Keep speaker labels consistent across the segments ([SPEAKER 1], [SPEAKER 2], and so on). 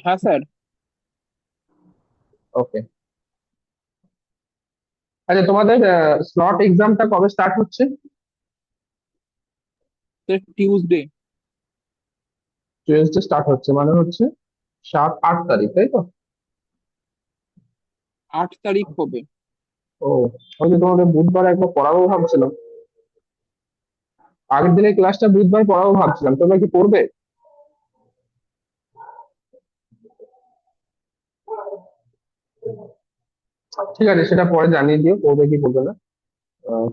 [SPEAKER 1] হ্যাঁ স্যার।
[SPEAKER 2] ওকে। আচ্ছা, তোমাদের স্লট এক্সামটা কবে স্টার্ট হচ্ছে?
[SPEAKER 1] Sir Tuesday.
[SPEAKER 2] টুয়েসডে স্টার্ট হচ্ছে, মানে হচ্ছে 7-8 তারিখ, তাই তো?
[SPEAKER 1] 8 তারিখ হবে।
[SPEAKER 2] ও, ওই যে তোমাদের বুধবার একবার পড়াবো ভাবছিলাম। আগের দিনের ক্লাসটা বুধবার পড়াবো ভাবছিলাম, তোমরা কি পড়বে? ঠিক আছে, সেটা পরে জানিয়ে দিও পড়বে কি পড়বে না। আহ,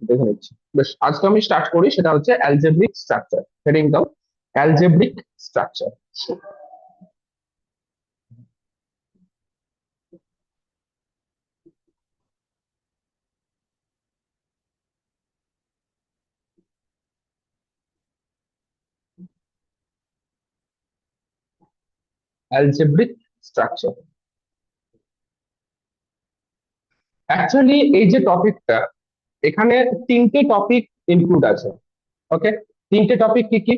[SPEAKER 2] দেখে নিচ্ছি। বেশ, আজকে আমি স্টার্ট করি, সেটা হচ্ছে অ্যালজেব্রিক স্ট্রাকচার। হেডিং দাও, algebraic structure. Algebraic structure, actually এই যে টপিকটা, এখানে তিনটে টপিক ইনক্লুড আছে। ওকে, তিনটে টপিক কি কি?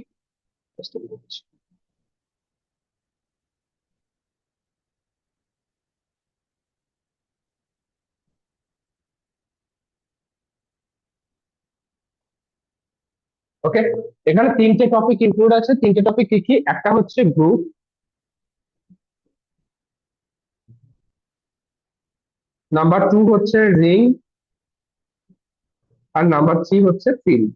[SPEAKER 2] ওকে, এখানে তিনটে টপিক ইনক্লুড আছে। তিনটে টপিক কি কি? একটা হচ্ছে গ্রুপ, নাম্বার 2 হচ্ছে রিং, আর নাম্বার 3 হচ্ছে ফিল্ড।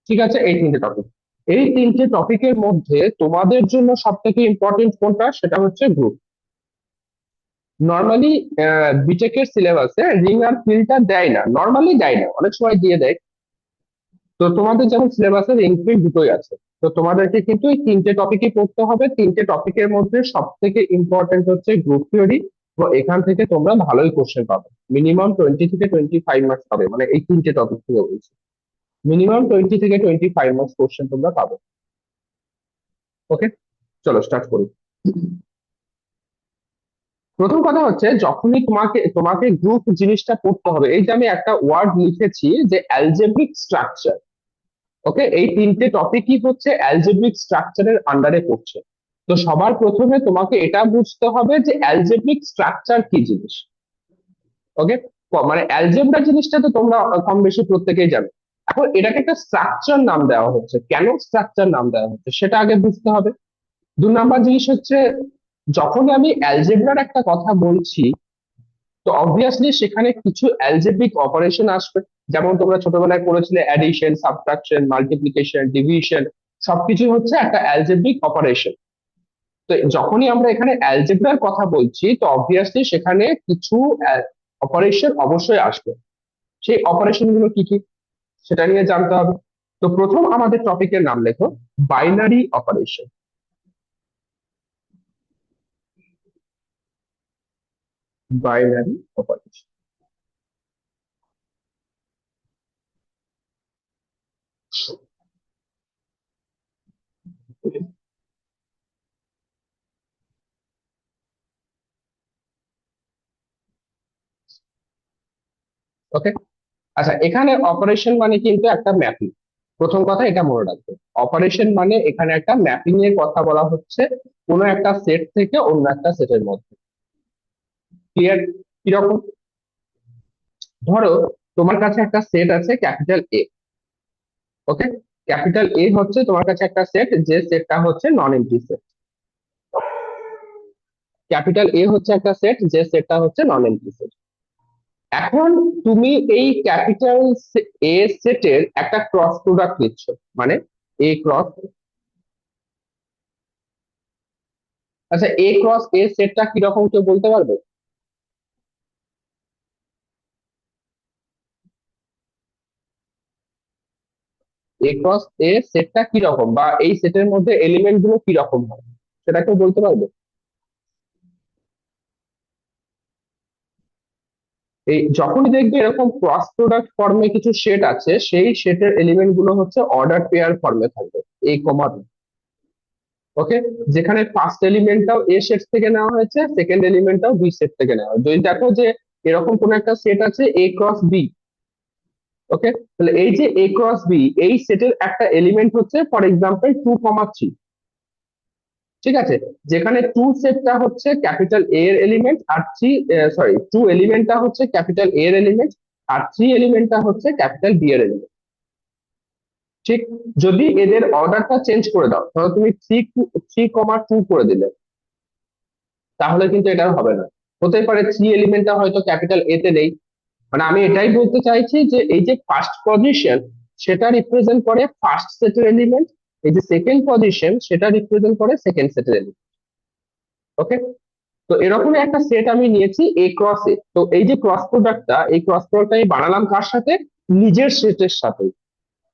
[SPEAKER 2] ঠিক আছে, এই তিনটে টপিক। এই তিনটে টপিকের মধ্যে তোমাদের জন্য সব থেকে ইম্পর্টেন্ট কোনটা, সেটা হচ্ছে গ্রুপ। নর্মালি বিটেকের সিলেবাসে রিং আর ফিল্ডটা দেয় না, নর্মালি দেয় না, অনেক সময় দিয়ে দেয়। তো তোমাদের যেমন সিলেবাসে রিং ফিল্ড দুটোই আছে। তো তোমাদেরকে কিন্তু এই তিনটে টপিকই পড়তে হবে। তিনটে টপিকের মধ্যে সব থেকে ইম্পর্টেন্ট হচ্ছে গ্রুপ থিওরি। তো এখান থেকে তোমরা ভালোই কোশ্চেন পাবে। মিনিমাম 20 থেকে 25 মার্কস পাবে, মানে এই তিনটে টপিক থেকে বলছি। মিনিমাম 20 থেকে 25 মার্কস কোশ্চেন তোমরা পাবে। ওকে, চলো স্টার্ট করি। প্রথম কথা হচ্ছে, যখনই তোমাকে তোমাকে গ্রুপ জিনিসটা পড়তে হবে, এই যে আমি একটা ওয়ার্ড লিখেছি যে অ্যালজেব্রিক স্ট্রাকচার। ওকে, এই তিনটে টপিকই হচ্ছে অ্যালজেব্রিক স্ট্রাকচারের আন্ডারে পড়ছে। তো সবার প্রথমে তোমাকে এটা বুঝতে হবে যে অ্যালজেব্রিক স্ট্রাকচার কি জিনিস। ওকে, মানে অ্যালজেব্রা জিনিসটা তো তোমরা কম বেশি প্রত্যেকেই জানো। এখন এটাকে একটা স্ট্রাকচার নাম দেওয়া হচ্ছে, কেন স্ট্রাকচার নাম দেওয়া হচ্ছে সেটা আগে বুঝতে হবে। 2 নাম্বার জিনিস হচ্ছে, যখন আমি অ্যালজেব্রার একটা কথা বলছি, তো অবভিয়াসলি সেখানে কিছু অ্যালজেব্রিক অপারেশন আসবে। যেমন তোমরা ছোটবেলায় পড়েছিলে অ্যাডিশন, সাবট্রাকশন, মাল্টিপ্লিকেশন, ডিভিশন, সবকিছু হচ্ছে একটা অ্যালজেব্রিক অপারেশন। তো যখনই আমরা এখানে অ্যালজেব্রার কথা বলছি, তো অবভিয়াসলি সেখানে কিছু অপারেশন অবশ্যই আসবে। সেই অপারেশন গুলো কি কি, সেটা নিয়ে জানতে হবে। তো প্রথম আমাদের টপিকের নাম লেখো, binary operation. Binary operation. Okay, আচ্ছা, এখানে অপারেশন মানে কিন্তু একটা ম্যাপিং। প্রথম কথা এটা মনে রাখবে। অপারেশন মানে এখানে একটা ম্যাপিং এর কথা বলা হচ্ছে, কোনো একটা সেট থেকে অন্য একটা সেটের মধ্যে। ক্লিয়ার? কিরকম? ধরো তোমার কাছে একটা সেট আছে capital A. Okay, capital A হচ্ছে তোমার কাছে একটা সেট, যে সেটটা হচ্ছে নন এমটি সেট। ক্যাপিটাল এ হচ্ছে একটা সেট, যে সেটটা হচ্ছে নন এমটি সেট। এখন তুমি এই ক্যাপিটাল এ সেটের একটা ক্রস প্রোডাক্ট নিচ্ছ, মানে এ ক্রস। আচ্ছা, এ ক্রস এ সেটটা কিরকম কেউ বলতে পারবে? এ ক্রস এ সেটটা কিরকম, বা এই সেটের মধ্যে এলিমেন্ট গুলো কিরকম হয়, সেটা কেউ বলতে পারবে? এই যখনই দেখবে এরকম ক্রস প্রোডাক্ট ফর্মে কিছু সেট আছে, সেই সেটের এলিমেন্ট গুলো হচ্ছে অর্ডার পেয়ার ফর্মে থাকবে, এই কমা। ওকে, যেখানে ফার্স্ট এলিমেন্টটাও এ সেট থেকে নেওয়া হয়েছে, সেকেন্ড এলিমেন্টটাও বি সেট থেকে নেওয়া হয়েছে। যদি দেখো যে এরকম কোন একটা সেট আছে এ ক্রস বি, ওকে, তাহলে এই যে এ ক্রস বি, এই সেটের একটা এলিমেন্ট হচ্ছে ফর এক্সাম্পল 2,3। ঠিক আছে, যেখানে টু সেটটা হচ্ছে ক্যাপিটাল এ এর এলিমেন্ট, আর টু এলিমেন্টটা হচ্ছে ক্যাপিটাল এ এর এলিমেন্ট, আর থ্রি এলিমেন্টটা হচ্ছে ক্যাপিটাল বি এর এলিমেন্ট। ঠিক, যদি এদের অর্ডারটা চেঞ্জ করে দাও, ধরো তুমি থ্রি কমা টু করে দিলে, তাহলে কিন্তু এটা আর হবে না। হতে পারে থ্রি এলিমেন্টটা হয়তো ক্যাপিটাল এ তে নেই, মানে আমি এটাই বলতে চাইছি যে এই যে ফার্স্ট পজিশন সেটা রিপ্রেজেন্ট করে ফার্স্ট সেটের এলিমেন্ট, এই যে সেকেন্ড পজিশন সেটা রিপ্রেজেন্ট করে সেকেন্ড সেটের এলিমেন্ট। ওকে, তো এরকমই একটা সেট আমি নিয়েছি এ ক্রস এ। তো এই যে ক্রস প্রোডাক্টটা, এই ক্রস প্রোডাক্টটা আমি বানালাম কার সাথে? নিজের সেটের সাথে।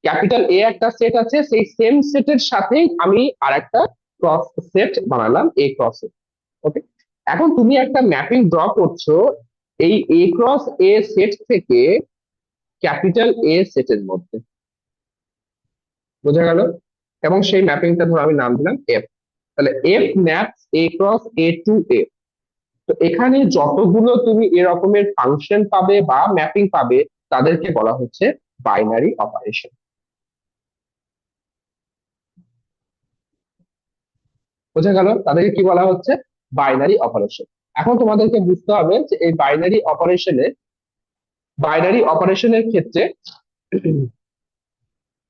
[SPEAKER 2] ক্যাপিটাল এ একটা সেট আছে, সেই সেম সেটের সাথেই আমি আর একটা ক্রস সেট বানালাম এ ক্রস এ। ওকে, এখন তুমি একটা ম্যাপিং ড্র করছো এই এ ক্রস এ সেট থেকে ক্যাপিটাল এ সেটের মধ্যে, বোঝা গেল? এবং সেই ম্যাপিংটা ধরো আমি নাম দিলাম এফ। তাহলে এফ ম্যাপস এ ক্রস এ টু এ। তো এখানে যতগুলো তুমি এরকমের ফাংশন পাবে বা ম্যাপিং পাবে, তাদেরকে বলা হচ্ছে বাইনারি অপারেশন। বোঝা গেল? তাদেরকে কি বলা হচ্ছে? Binary operation. এখন তোমাদেরকে বুঝতে হবে যে এই বাইনারি অপারেশনের ক্ষেত্রে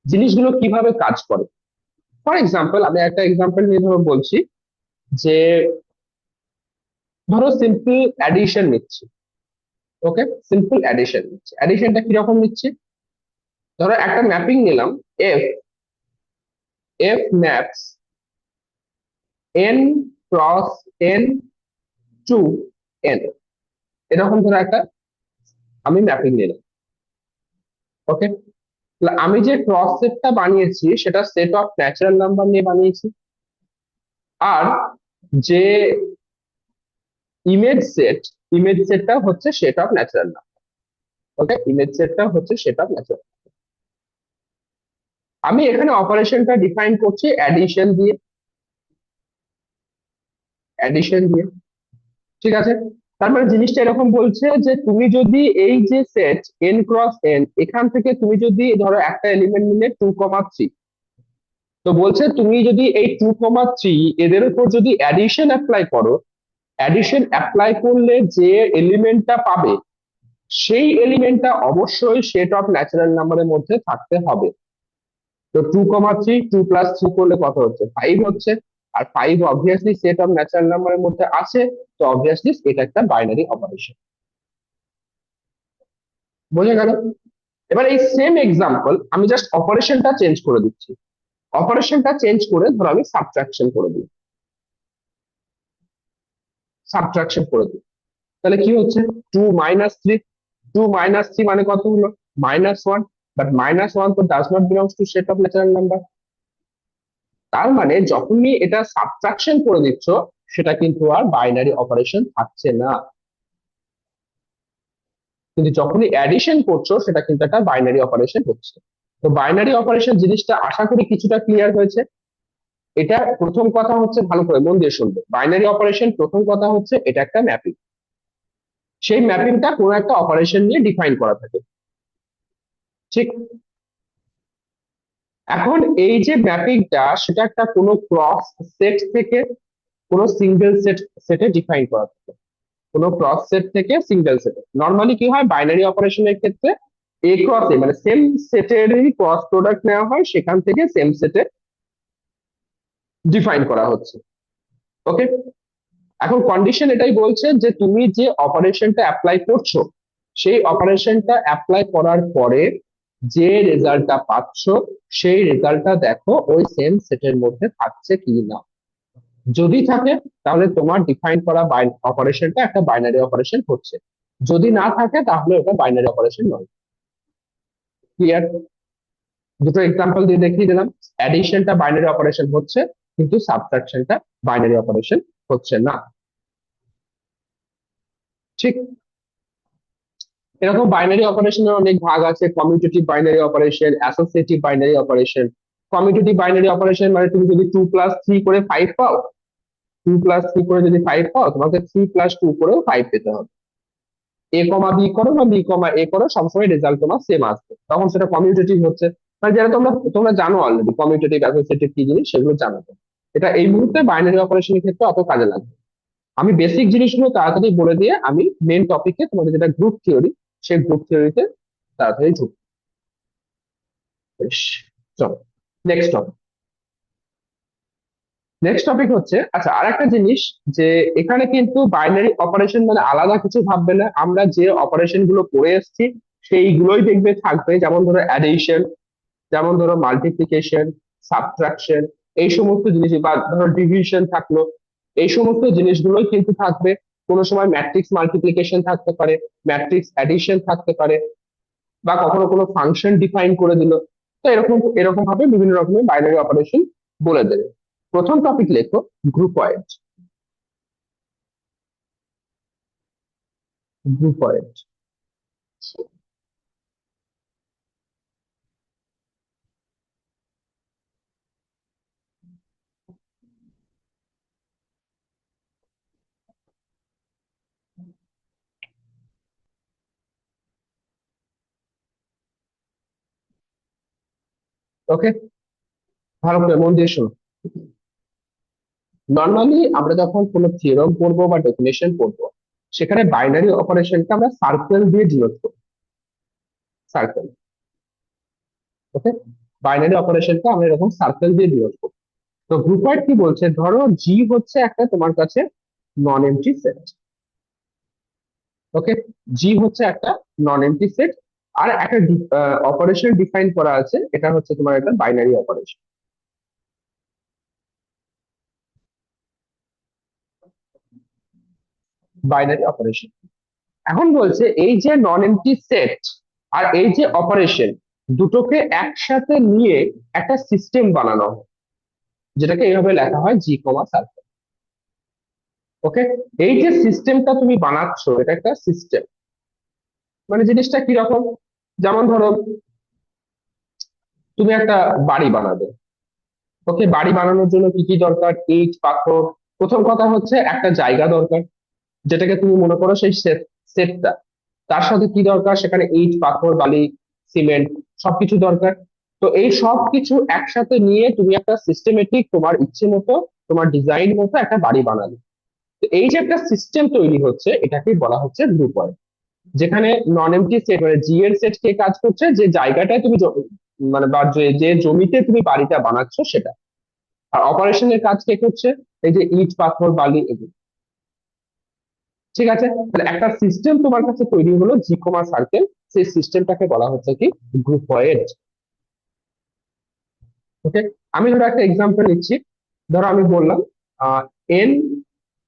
[SPEAKER 2] জিনিসগুলো কিভাবে কাজ করে। ফর এক্সাম্পল, আমি একটা এক্সাম্পল নিয়ে ধরো বলছি যে ধরো সিম্পল অ্যাডিশন নিচ্ছি। ওকে, সিম্পল অ্যাডিশন নিচ্ছি। অ্যাডিশনটা কিরকম নিচ্ছি? ধরো একটা ম্যাপিং নিলাম F, F maps N cross N to N, এরকম ধরো একটা আমি ম্যাপিং নিলাম। ওকে, আমি যে ক্রস সেটটা বানিয়েছি সেটা সেট অফ ন্যাচারাল নাম্বার নিয়ে বানিয়েছি, আর যে ইমেজ সেটটা হচ্ছে set of natural number. Okay, image সেটটা হচ্ছে সেট অফ ন্যাচারাল। আমি এখানে অপারেশনটা ডিফাইন করছি অ্যাডিশন দিয়ে। ঠিক আছে, তার মানে জিনিসটা এরকম বলছে যে তুমি যদি এই যে সেট এন ক্রস এন, এখান থেকে তুমি যদি ধরো একটা এলিমেন্ট নিলে 2,3, তো বলছে তুমি যদি এই 2,3 এদের উপর যদি অ্যাডিশন অ্যাপ্লাই করো, অ্যাডিশন অ্যাপ্লাই করলে যে এলিমেন্টটা পাবে সেই এলিমেন্টটা অবশ্যই সেট অফ ন্যাচারাল নাম্বারের মধ্যে থাকতে হবে। তো 2,3 2 + 3 করলে কত হচ্ছে? 5 হচ্ছে। আর 5 অবভিয়াসলি সেট অফ ন্যাচারাল নাম্বারের মধ্যে আছে, তো অবভিয়াসলি এটা একটা বাইনারি অপারেশন। বোঝা গেল? এবার এই সেম এক্সাম্পল আমি জাস্ট অপারেশনটা চেঞ্জ করে দিচ্ছি। অপারেশনটা চেঞ্জ করে ধরো আমি সাবট্রাকশন করে দিই। তাহলে কি হচ্ছে? 2 - 3, 2 - 3 মানে কত হলো? -1। বাট -1 তো does not belongs to set of natural number. তার মানে যখনই এটা সাবট্রাকশন করে দিচ্ছ, সেটা কিন্তু আর বাইনারি অপারেশন থাকছে না। কিন্তু যখনই অ্যাডিশন করছো, সেটা কিন্তু একটা বাইনারি অপারেশন হচ্ছে। তো বাইনারি অপারেশন জিনিসটা আশা করি কিছুটা ক্লিয়ার হয়েছে। এটা প্রথম কথা হচ্ছে, ভালো করে মন দিয়ে শুনবে, বাইনারি অপারেশন প্রথম কথা হচ্ছে এটা একটা ম্যাপিং। সেই ম্যাপিংটা কোনো একটা অপারেশন নিয়ে ডিফাইন করা থাকে। ঠিক, এখন এই যে ম্যাপিংটা সেটা একটা কোনো ক্রস সেট থেকে কোনো সিঙ্গেল সেটে ডিফাইন করা থাকে। কোনো ক্রস সেট থেকে সিঙ্গেল সেটে নর্মালি কি হয় বাইনারি অপারেশনের ক্ষেত্রে, এ ক্রস এ মানে সেম সেটেরই ক্রস প্রোডাক্ট নেওয়া হয়, সেখান থেকে সেম সেটে ডিফাইন করা হচ্ছে। ওকে, এখন কন্ডিশন এটাই বলছে যে তুমি যে অপারেশনটা অ্যাপ্লাই করছো, সেই অপারেশনটা অ্যাপ্লাই করার পরে যে রেজাল্টটা পাচ্ছ, সেই রেজাল্টটা দেখো ওই সেম সেটের মধ্যে থাকছে কি না। যদি থাকে, তাহলে তোমার ডিফাইন করা অপারেশনটা একটা বাইনারি অপারেশন হচ্ছে। যদি না থাকে, তাহলে ওটা বাইনারি অপারেশন নয়। ক্লিয়ার? দুটো এক্সাম্পল দিয়ে দেখিয়ে দিলাম। অ্যাডিশনটা বাইনারি অপারেশন হচ্ছে, কিন্তু সাবট্রাকশনটা বাইনারি অপারেশন হচ্ছে না। ঠিক, এরকম বাইনারি অপারেশনের অনেক ভাগ আছে। Commutative binary operation, associative binary operation. Commutative binary operation মানে তুমি যদি 2 + 3 করে 5 পাও, 2 + 3 করে যদি 5 পাও, তোমাকে 3 + 2 করেও 5 পেতে হবে। এ কমা বি করো বা বি কমা এ করো, সবসময় রেজাল্ট তোমার সেম আসবে, তখন সেটা কমিউটেটিভ হচ্ছে। মানে যেটা তোমরা তোমরা জানো অলরেডি, কমিউটেটিভ অ্যাসোসিয়েটিভ কি জিনিস সেগুলো জানো। এটা এই মুহূর্তে বাইনারি অপারেশনের ক্ষেত্রে অত কাজে লাগবে না। আমি বেসিক জিনিসগুলো তাড়াতাড়ি বলে দিয়ে আমি মেন টপিকে তোমাদের যেটা গ্রুপ থিওরি, সেই গ্রুপ থিওরিতে তাড়াতাড়ি ঢুক। বেশ, চলো নেক্সট টপিক। নেক্সট টপিক হচ্ছে, আচ্ছা আর একটা জিনিস, যে এখানে কিন্তু বাইনারি অপারেশন মানে আলাদা কিছু ভাববে না, আমরা যে অপারেশন গুলো করে এসেছি সেইগুলোই দেখবে থাকবে, যেমন ধরো অ্যাডিশন, যেমন ধরো মাল্টিপ্লিকেশন, সাবট্রাকশন, এই সমস্ত জিনিস, বা ধরো ডিভিশন থাকলো, এই সমস্ত জিনিসগুলোই কিন্তু থাকবে। কোনো সময় ম্যাট্রিক্স মাল্টিপ্লিকেশন থাকতে পারে, ম্যাট্রিক্স অ্যাডিশন থাকতে পারে, বা কখনো কোনো ফাংশন ডিফাইন করে দিল। তো এরকম এরকম ভাবে বিভিন্ন রকমের বাইনারি অপারেশন বলে দেবে। প্রথম টপিক লেখো, গ্রুপয়েড। গ্রুপয়েড। ওকে, ভালো করে মন দিয়ে শোনো। নর্মালি আমরা যখন কোনো থিওরেম পড়বো বা ডেফিনেশন পড়বো, সেখানে বাইনারি অপারেশনটা আমরা সার্কেল দিয়ে ডিনোট করি। সার্কেল। ওকে, বাইনারি অপারেশনটা আমরা এরকম সার্কেল দিয়ে ডিনোট করি। তো গ্রুপয়েড কি বলছে, ধরো জি হচ্ছে একটা তোমার কাছে নন এমটি সেট। ওকে, জি হচ্ছে একটা নন এমটি সেট, আর একটা অপারেশন ডিফাইন করা আছে, এটা হচ্ছে তোমার একটা বাইনারি অপারেশন। Binary operation. এখন বলছে এই যে নন এমটি সেট আর এই যে অপারেশন, দুটোকে একসাথে নিয়ে একটা সিস্টেম বানানো হয়, যেটাকে এইভাবে লেখা হয় জি কমা সার্কেল। ওকে, এই যে সিস্টেমটা তুমি বানাচ্ছ, এটা একটা সিস্টেম। মানে জিনিসটা কিরকম, যেমন ধরো তুমি একটা বাড়ি বানাবে। ওকে, বাড়ি বানানোর জন্য কি কি দরকার, ইট পাথর। প্রথম কথা হচ্ছে একটা জায়গা দরকার, যেটাকে তুমি মনে করো সেই সেটটা। তার সাথে কি দরকার, সেখানে ইট পাথর বালি সিমেন্ট সবকিছু দরকার। তো এই সব কিছু একসাথে নিয়ে তুমি একটা সিস্টেমেটিক তোমার ইচ্ছে মতো, তোমার ডিজাইন মতো একটা বাড়ি বানালে। তো এই যে একটা সিস্টেম তৈরি হচ্ছে, এটাকেই বলা হচ্ছে গ্রুপয়েড। যেখানে নন এমটি সেট মানে জি এর সেট কে কাজ করছে, যে জায়গাটায় তুমি মানে বা যে যে জমিতে তুমি বাড়িটা বানাচ্ছ সেটা। আর অপারেশনের কাজ কে করছে, এই যে ইট পাথর বালি এগুলো। ঠিক আছে, তাহলে একটা সিস্টেম তোমার কাছে তৈরি হলো জি কমা সার্কেল, সেই সিস্টেমটাকে বলা হচ্ছে কি, গ্রুপয়েড। ওকে, আমি ধরো একটা এক্সাম্পল নিচ্ছি। ধরো আমি বললাম এন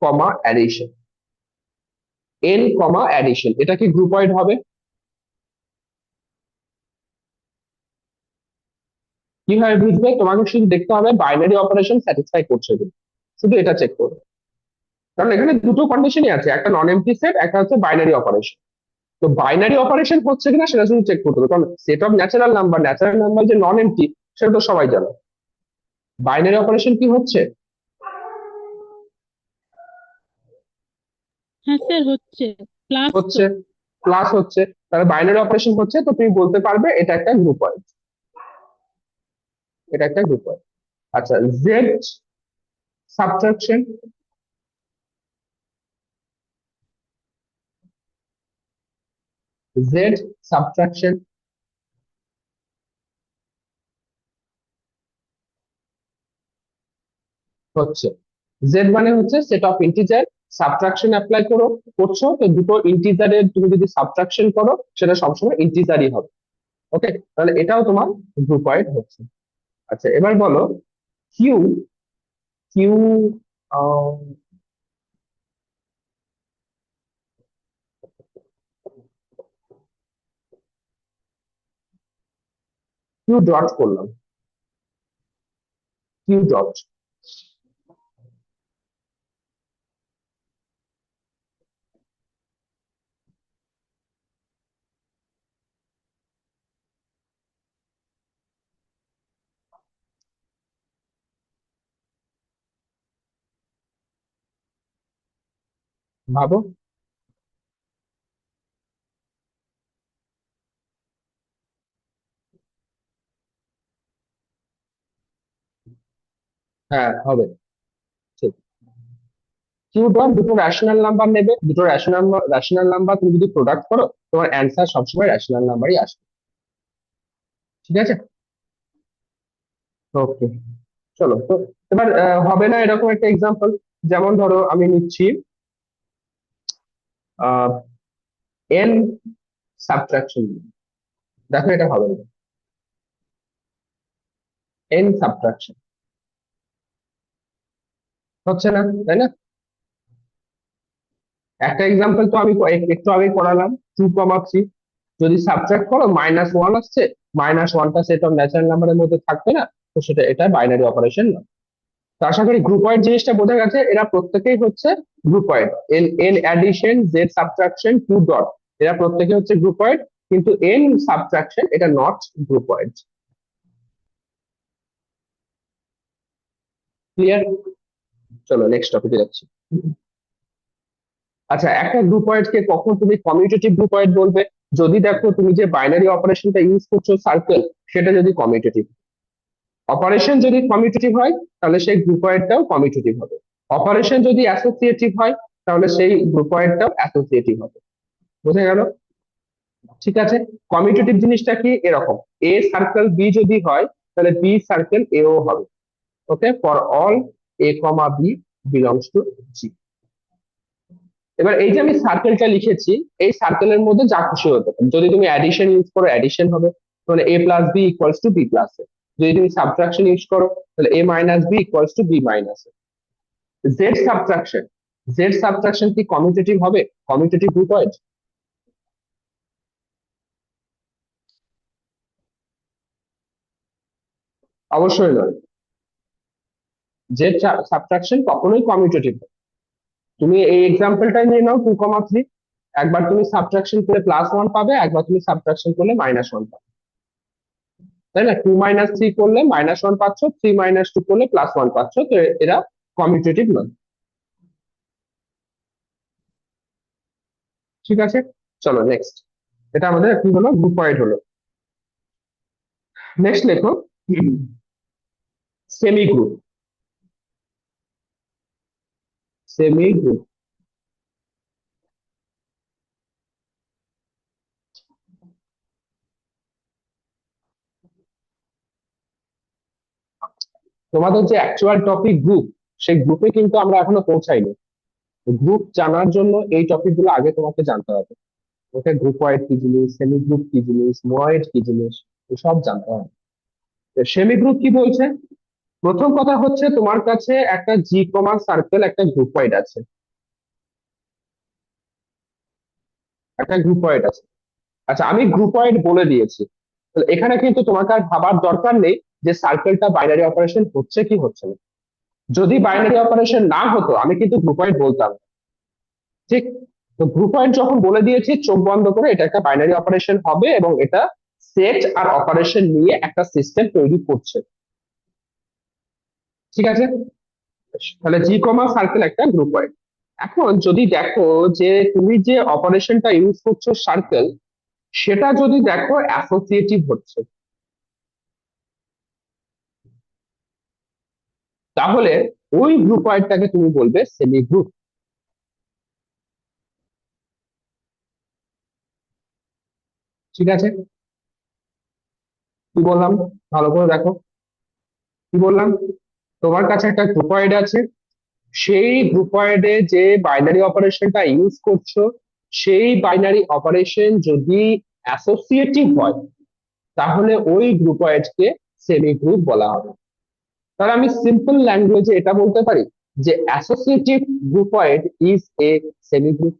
[SPEAKER 2] কমা অ্যাডিশন। এন কমা অ্যাডিশন, এটা কি গ্রুপয়েড হবে? কিভাবে বুঝবে, তোমাকে শুধু দেখতে হবে বাইনারি অপারেশন স্যাটিসফাই করছে কিনা, শুধু এটা চেক করবে। কারণ এখানে দুটো কন্ডিশনই আছে, একটা নন এমটি সেট, একটা হচ্ছে বাইনারি অপারেশন। তো বাইনারি অপারেশন হচ্ছে কিনা সেটা শুধু চেক করতে হবে, কারণ সেট অফ ন্যাচারাল নাম্বার যে নন এমটি, সেটা তো সবাই জানো। বাইনারি অপারেশন কি হচ্ছে?
[SPEAKER 3] হ্যাঁ স্যার, হচ্ছে প্লাস তো।
[SPEAKER 2] হচ্ছে, প্লাস হচ্ছে। তাহলে বাইনারি অপারেশন হচ্ছে, তো তুমি বলতে পারবে এটা একটা গ্রুপয়েড। এটা একটা গ্রুপয়েড। আচ্ছা, জেড সাবট্রাকশন। জেড সাবট্রাকশন হচ্ছে, জেড মানে হচ্ছে set of integer, subtraction apply করছো, তো দুটো ইন্টিজারের তুমি যদি সাবট্রাকশন করো, সেটা সবসময় ইন্টিজারই হবে। ওকে, তাহলে এটাও তোমার গ্রুপয়েড হচ্ছে। আচ্ছা এবার বলো, কিউ। কিউ কিউ ডট করলাম। Q dot. ভাবো। হ্যাঁ হবে, ঠিক। কিউ ডট দুটো রেশনাল নাম্বার নেবে, দুটো রেশনাল নাম্বার তুমি যদি প্রোডাক্ট করো, তোমার অ্যান্সার সবসময় রেশনাল নাম্বারই আসবে। ঠিক আছে, ওকে। চলো তো, এবার হবে না এরকম একটা এক্সাম্পল, যেমন ধরো আমি নিচ্ছি এন সাবট্রাকশন। দেখো এটা হবে না, এন সাবট্রাকশন হচ্ছে না, তাই না? একটা এক্সাম্পল তো আমি একটু আগে করালাম, 2,3 যদি সাবট্রাক্ট করো -1 আসছে, -1টা সেট অফ ন্যাচারাল নাম্বারের মধ্যে থাকবে না, তো সেটা এটা বাইনারি অপারেশন না। তো আশা করি গ্রুপ ওয়াইড জিনিসটা বোঝা গেছে, এরা প্রত্যেকেই হচ্ছে group wide. N N addition, Z subtraction, two dot, এরা প্রত্যেকে হচ্ছে গ্রুপ ওয়াইড, কিন্তু এন সাবট্রাকশন এটা নট গ্রুপ ওয়াইড। ক্লিয়ার? চলো নেক্সট টপিকে যাচ্ছি। আচ্ছা, একটা গ্রুপ ওয়াইড কে কখন তুমি কমিউটেটিভ গ্রুপ ওয়াইড বলবে? যদি দেখো তুমি যে বাইনারি অপারেশনটা ইউজ করছো সার্কেল, সেটা যদি কমিউটেটিভ, অপারেশন যদি কমিউটেটিভ হয় তাহলে সেই গ্রুপ ওয়াইডটাও কমিউটেটিভ হবে। অপারেশন যদি অ্যাসোসিয়েটিভ হয় তাহলে সেই গ্রুপ ওয়াইডটাও অ্যাসোসিয়েটিভ হবে। বোঝা গেল? ঠিক আছে। কমিউটেটিভ জিনিসটা কি, এরকম এ সার্কেল বি যদি হয়, তাহলে বি সার্কেল এও হবে। Okay, for all A comma B belongs to G. এবার এই যে আমি সার্কেলটা লিখেছি, এই সার্কেলের মধ্যে যা খুশি হতে পারে, যদি তুমি অ্যাডিশন ইউজ করো অ্যাডিশন হবে, তাহলে A plus B equals to B plus A. যদি তুমি সাবট্রাকশন ইউজ করো, তাহলে A minus B equals to B minus A. Z subtraction, Z subtraction কি কমিউটেটিভ হবে? Commutative group wide? অবশ্যই নয়। জেড সাবট্রাকশন কখনোই কমিউটেটিভ। তুমি এই এক্সাম্পলটা নিয়ে নাও, 2,3, একবার তুমি সাবট্রাকশন করে +1 পাবে, একবার তুমি সাবট্রাকশন করলে -1 পাবে, তাই না? 2 - 3 করলে -1 পাচ্ছ, 3 - 2 করলে +1 পাচ্ছ, তো এরা কমিউটেটিভ নয়। ঠিক আছে, চলো নেক্সট। এটা আমাদের কি হলো, গ্রুপ ওয়াইড হলো। নেক্সট লেখো সেমি গ্রুপ। সেমি গ্রুপ, তোমাদের যে অ্যাকচুয়াল টপিক গ্রুপ, সেই গ্রুপে কিন্তু আমরা এখনো পৌঁছাইনি। গ্রুপ জানার জন্য এই টপিক গুলো আগে তোমাকে জানতে হবে। ওকে, গ্রুপ ওয়াইড কি জিনিস, সেমি গ্রুপ কি জিনিস, ময়েড কি জিনিস, এসব জানতে হবে। সেমি গ্রুপ কি বলছে? প্রথম কথা হচ্ছে তোমার কাছে একটা জি কমা সার্কেল, একটা গ্রুপ ওয়াইড আছে, একটা গ্রুপ ওয়াইড আছে। আচ্ছা, আমি গ্রুপ ওয়াইড বলে দিয়েছি, তাহলে এখানে কিন্তু তোমাকে আর ভাবার দরকার নেই যে সার্কেলটা বাইনারি অপারেশন হচ্ছে কি হচ্ছে না। যদি বাইনারি অপারেশন না হতো আমি কিন্তু গ্রুপ ওয়াইড বলতাম না। ঠিক, তো গ্রুপ ওয়াইড যখন বলে দিয়েছি, চোখ বন্ধ করে এটা একটা বাইনারি অপারেশন হবে, এবং এটা সেট আর অপারেশন নিয়ে একটা সিস্টেম তৈরি করছে। ঠিক আছে, তাহলে জি কমা সার্কেল একটা গ্রুপ ওয়াইড। এখন যদি দেখো যে তুমি যে অপারেশনটা ইউজ করছো সার্কেল, সেটা যদি দেখো অ্যাসোসিয়েটিভ হচ্ছে, তাহলে ওই গ্রুপ ওয়াইডটাকে তুমি বলবে সেমি গ্রুপ। ঠিক আছে, কি বললাম ভালো করে দেখো, কি বললাম? তোমার কাছে একটা গ্রুপ ওয়াইড আছে, সেই গ্রুপ ওয়াইডে যে বাইনারি অপারেশনটা ইউজ করছো, সেই বাইনারি অপারেশন যদি অ্যাসোসিয়েটিভ হয়, তাহলে ওই গ্রুপ ওয়াইডকে সেমি গ্রুপ বলা হবে। তাহলে আমি সিম্পল ল্যাঙ্গুয়েজে এটা বলতে পারি যে associative group wide is a semi group.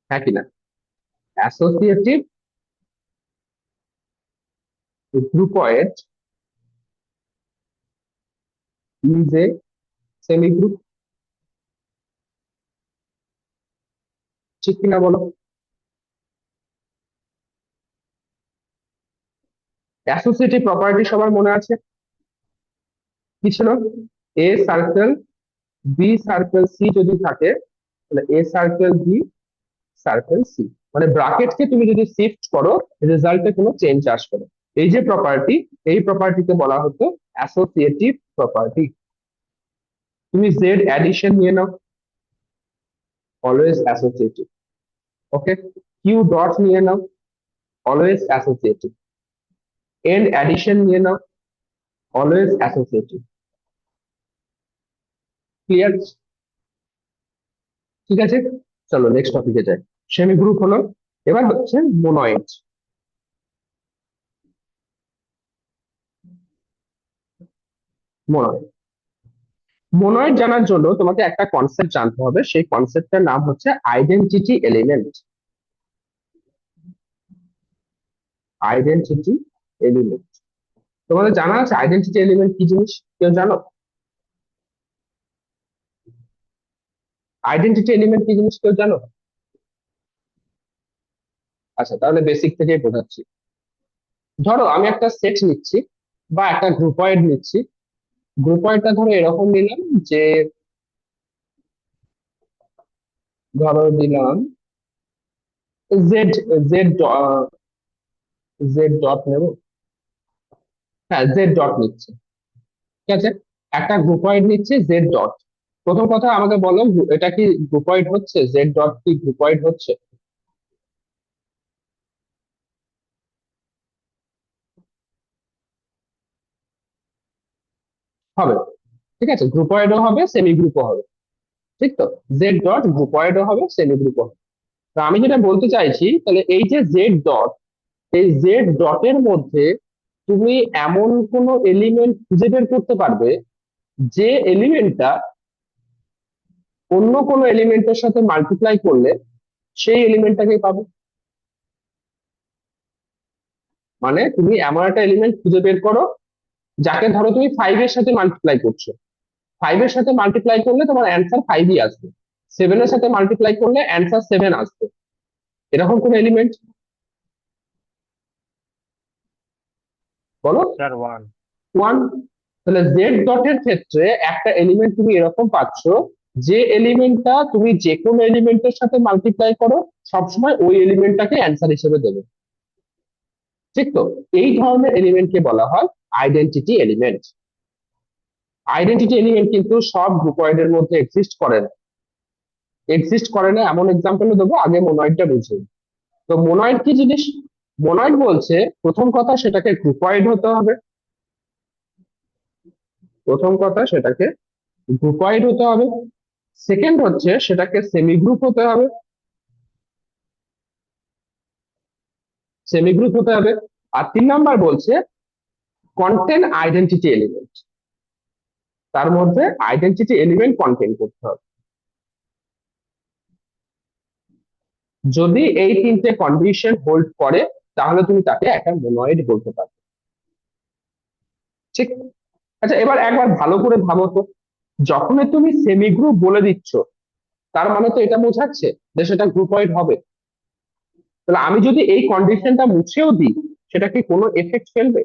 [SPEAKER 2] হ্যাঁ কিনা? Associative group wide is a semi group. ঠিক কিনা বলো? অ্যাসোসিয়েটিভ প্রপার্টি সবার মনে আছে? কি ছিল? A circle B circle C যদি থাকে, তাহলে A circle B circle C, মানে ব্রাকেটকে তুমি যদি শিফট করো, রেজাল্টে কোনো চেঞ্জ আসবে না। এই যে প্রপার্টি, এই প্রপার্টিকে বলা হতো অ্যাসোসিয়েটিভ প্রপার্টি। তুমি জেড অ্যাডিশন নিয়ে নাও, অলওয়েজ অ্যাসোসিয়েটিভ। ওকে, কিউ ডট নিয়ে নাও, অলওয়েজ অ্যাসোসিয়েটিভ। এন্ড অ্যাডিশন নিয়ে নাও, অলওয়েজ অ্যাসোসিয়েটিভ। ক্লিয়ার? ঠিক আছে, চলো নেক্সট টপিকে যাই। সেমি গ্রুপ হলো, এবার হচ্ছে মোনয়েড। মোনয়েড মোনয়েড জানার জন্য তোমাকে একটা কনসেপ্ট জানতে হবে, সেই কনসেপ্টটার নাম হচ্ছে আইডেন্টিটি এলিমেন্ট। আইডেন্টিটি এলিমেন্ট, তোমাদের জানা আছে আইডেন্টিটি এলিমেন্ট কি জিনিস? কেউ জানো আইডেন্টিটি এলিমেন্ট কি জিনিস? কেউ জানো? আচ্ছা, তাহলে বেসিক থেকেই বোঝাচ্ছি। ধরো আমি একটা সেট নিচ্ছি বা একটা গ্রুপয়েড নিচ্ছি। গ্রুপয়েডটা ধরো এরকম নিলাম যে, ধরো দিলাম জেড, জেড জেড ডট নেব। হ্যাঁ, জেড ডট নিচ্ছে। ঠিক আছে, একটা গ্রুপয়েড নিচ্ছে জেড ডট। প্রথম কথা আমাকে বলো, এটা কি গ্রুপয়েড হচ্ছে? জেড ডট কি গ্রুপয়েড হচ্ছে? হবে। ঠিক আছে, গ্রুপয়েডও হবে, সেমি গ্রুপও হবে। ঠিক তো, জেড ডট গ্রুপয়েডও হবে, সেমি গ্রুপও হবে। তো আমি যেটা বলতে চাইছি, তাহলে এই যে জেড ডট, এই জেড ডটের মধ্যে তুমি এমন কোন এলিমেন্ট খুঁজে বের করতে পারবে যে এলিমেন্টটা অন্য কোনো এলিমেন্টের সাথে মাল্টিপ্লাই করলে সেই এলিমেন্টটাকে পাবে। মানে তুমি এমন একটা এলিমেন্ট খুঁজে বের করো যাকে ধরো তুমি 5 এর সাথে মাল্টিপ্লাই করছো। 5 এর সাথে মাল্টিপ্লাই করলে তোমার অ্যান্সার 5ই আসবে। 7 এর সাথে মাল্টিপ্লাই করলে অ্যান্সার 7 আসবে। এরকম কোন এলিমেন্ট বলো?
[SPEAKER 4] Sir one.
[SPEAKER 2] 1। তাহলে জেড ডটের ক্ষেত্রে একটা এলিমেন্ট তুমি এরকম পাচ্ছ, যে এলিমেন্টটা তুমি যে কোনো এলিমেন্টের সাথে মাল্টিপ্লাই করো সবসময় ওই এলিমেন্টটাকে অ্যান্সার হিসেবে দেবে। ঠিক তো, এই ধরনের এলিমেন্টকে বলা হয় আইডেন্টিটি এলিমেন্ট। আইডেন্টিটি এলিমেন্ট কিন্তু সব গ্রুপয়েডের মধ্যে এক্সিস্ট করে না। এক্সিস্ট করে না এমন এক্সাম্পল দেবো, আগে মোনয়েডটা বুঝুন। তো মোনয়েড কি জিনিস? মোনয়েড বলছে, প্রথম কথা সেটাকে গ্রুপয়েড হতে হবে। প্রথম কথা সেটাকে গ্রুপয়েড হতে হবে। সেকেন্ড হচ্ছে সেটাকে সেমি গ্রুপ হতে হবে। সেমি গ্রুপ হতে হবে। আর 3 নাম্বার বলছে কন্টেন আইডেন্টিটি এলিমেন্ট। তার মধ্যে আইডেন্টিটি এলিমেন্ট কন্টেন করতে হবে। যদি এই 3টে কন্ডিশন হোল্ড করে তাহলে তুমি তাকে একটা মোনয়েড বলতে পারবে। ঠিক। আচ্ছা, এবার একবার ভালো করে ভাবো তো, যখনই তুমি সেমি গ্রুপ বলে দিচ্ছ তার মানে তো এটা বোঝাচ্ছে যে সেটা গ্রুপয়েড হবে। তাহলে আমি যদি এই কন্ডিশনটা মুছেও দিই, সেটা কি কোনো এফেক্ট ফেলবে?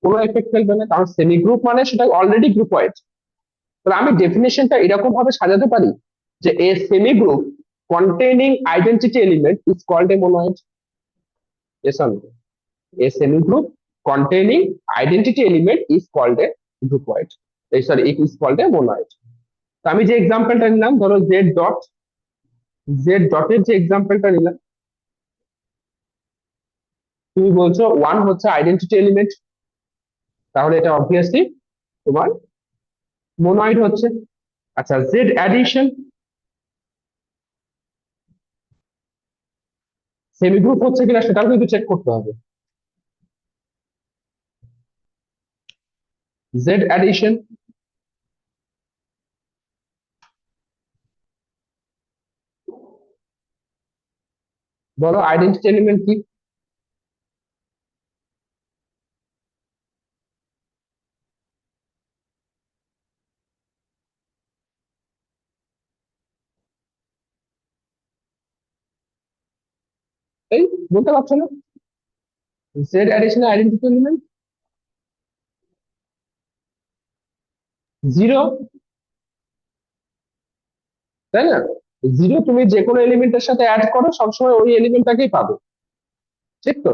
[SPEAKER 2] কোনো এফেক্ট ফেলবে না, কারণ সেমি গ্রুপ মানে সেটা অলরেডি গ্রুপয়েড। তাহলে আমি ডেফিনেশনটা এরকম ভাবে সাজাতে পারি যে a semigroup containing identity element is called a monoid. Yes or no? A semi group containing identity element is called a groupoid. Sorry, it is called a monoid. তো আমি যে এক্সাম্পলটা নিলাম, ধরো জেড ডট, জেড ডটের যে এক্সাম্পলটা নিলাম, তুমি বলছো 1 হচ্ছে আইডেন্টিটি এলিমেন্ট, তাহলে এটা অবভিয়াসলি তোমার মোনয়েড হচ্ছে। আচ্ছা, জেড অ্যাডিশন সেমি গ্রুপ হচ্ছে কিনা সেটাও কিন্তু চেক করতে হবে। জেড অ্যাডিশন, বলো আইডেন্টিটি এলিমেন্ট কি? এই বলতে পারছো না? জেড অ্যাডিশনের আইডেন্টিটি এলিমেন্ট 0, তাই না? 0 তুমি যে কোনো এলিমেন্টের সাথে অ্যাড করো সবসময় ওই এলিমেন্টটাকেই পাবে। ঠিক তো,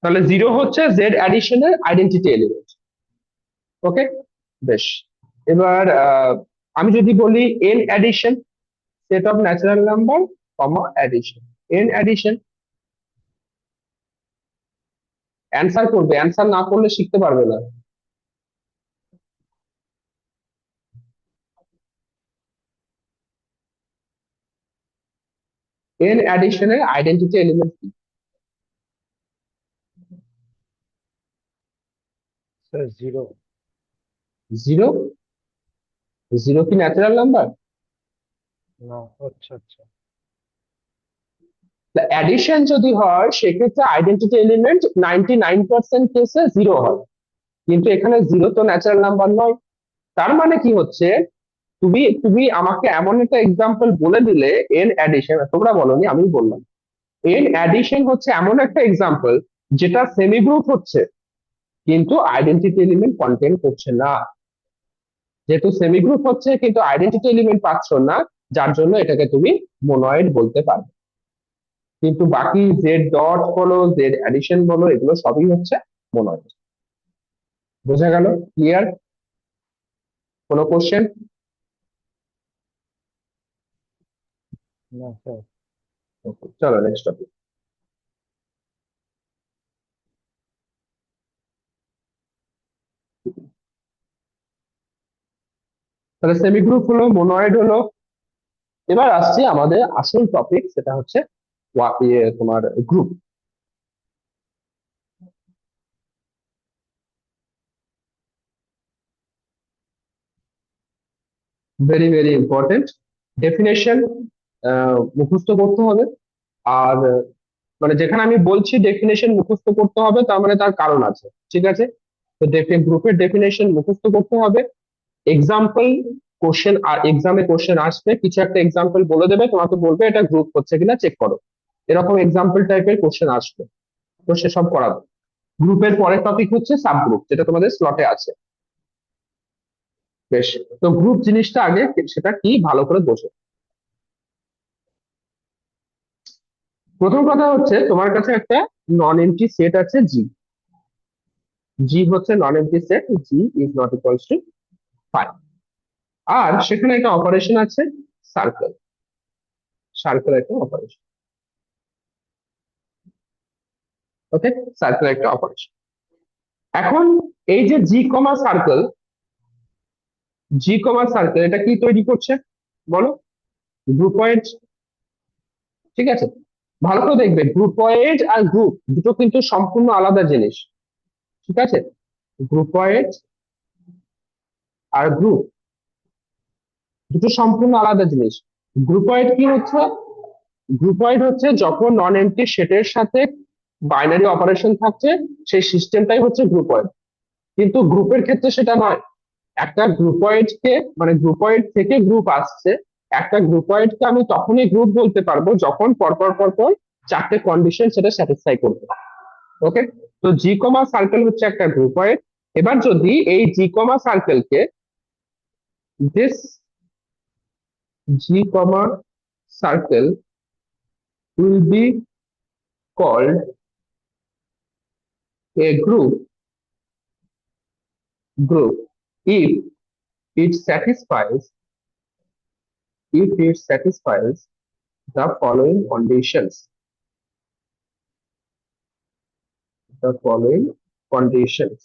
[SPEAKER 2] তাহলে 0 হচ্ছে জেড অ্যাডিশনের আইডেন্টিটি এলিমেন্ট। ওকে, বেশ। এবার আমি যদি বলি N addition, set of natural number comma addition, N addition, answer করবে, অ্যান্সার না করলে শিখতে পারবে না। এন অ্যাডিশনের আইডেন্টিটি এলিমেন্ট কি?
[SPEAKER 4] Sir zero.
[SPEAKER 2] জিরো? জিরো কি ন্যাচারাল নাম্বার?
[SPEAKER 4] না, আচ্ছা আচ্ছা।
[SPEAKER 2] অ্যাডিশন যদি হয় সেক্ষেত্রে আইডেন্টিটি এলিমেন্ট 99% কেসে জিরো হয়, কিন্তু এখানে জিরো তো ন্যাচারাল নাম্বার নয়। তার মানে কি হচ্ছে, তুমি তুমি আমাকে এমন একটা এক্সাম্পল বলে দিলে এন অ্যাডিশন, তোমরা বলনি আমি বললাম, এন অ্যাডিশন হচ্ছে এমন একটা এক্সাম্পল যেটা সেমি গ্রুপ হচ্ছে কিন্তু আইডেন্টিটি এলিমেন্ট কন্টেন করছে না। যেহেতু সেমি গ্রুপ হচ্ছে কিন্তু আইডেন্টিটি এলিমেন্ট পাচ্ছ না, যার জন্য এটাকে তুমি মোনয়েড বলতে পারবে। কিন্তু বাকি জেড ডট বলো, জেড অ্যাডিশন বলো, এগুলো সবই হচ্ছে মোনয়েড। বোঝা গেল? ক্লিয়ার? কোনো কোশ্চেন?
[SPEAKER 4] না স্যার।
[SPEAKER 2] চলো নেক্সট টপিক। তাহলে সেমি গ্রুপ হলো, মোনয়েড হলো। এবার আসছি আমাদের আসল টপিক, সেটা হচ্ছে তোমার group. Very very important. Definition মুখস্থ করতে হবে। আর মানে যেখানে আমি বলছি ডেফিনেশন মুখস্থ করতে হবে, তার মানে তার কারণ আছে, ঠিক আছে? তো গ্রুপের ডেফিনেশন মুখস্থ করতে হবে। এক্সাম্পল কোশ্চেন, আর এক্সামে কোশ্চেন আসবে, কিছু একটা এক্সাম্পল বলে দেবে, তোমাকে বলবে এটা গ্রুপ হচ্ছে কিনা চেক করো। এরকম এক্সাম্পল টাইপের কোশ্চেন আসবে, তো সেসব করাবো। গ্রুপের পরের টপিক হচ্ছে সাবগ্রুপ, যেটা তোমাদের স্লটে আছে। বেশ, তো গ্রুপ জিনিসটা আগে সেটা কি ভালো করে বোঝো। প্রথম কথা হচ্ছে তোমার কাছে একটা নন এমটি সেট আছে জি। জি হচ্ছে নন MT set, G is not equals two 5। আর সেখানে একটা অপারেশন আছে সার্কেল, সার্কেল একটা অপারেশন। ওকে, সার্কেল একটা অপারেশন। এখন এই যে জি কমা সার্কেল, জি কমা সার্কেল এটা কি তৈরি করছে বলো? গ্রুপয়েড। ঠিক আছে, ভালো করে দেখবে, গ্রুপয়েড আর গ্রুপ দুটো কিন্তু সম্পূর্ণ আলাদা জিনিস। ঠিক আছে, গ্রুপয়েড আর গ্রুপ দুটো সম্পূর্ণ আলাদা জিনিস। গ্রুপয়েড কি হচ্ছে? গ্রুপয়েড হচ্ছে যখন নন এমটি সেটের সাথে বাইনারি অপারেশন থাকছে, সেই সিস্টেমটাই হচ্ছে গ্রুপয়েড। কিন্তু গ্রুপের ক্ষেত্রে সেটা নয়। একটা গ্রুপয়েড কে মানে গ্রুপয়েড থেকে গ্রুপ আসছে, একটা গ্রুপয়েড কে আমি তখনই গ্রুপ বলতে পারবো যখন পরপর পরপর চারটে কন্ডিশন সেটা স্যাটিসফাই করবে। ওকে, তো জি কমা সার্কেল হচ্ছে একটা গ্রুপয়েড। এবার যদি এই জি কমা সার্কেলকে, this G comma circle will be called a group if it satisfies, the following conditions, the following conditions.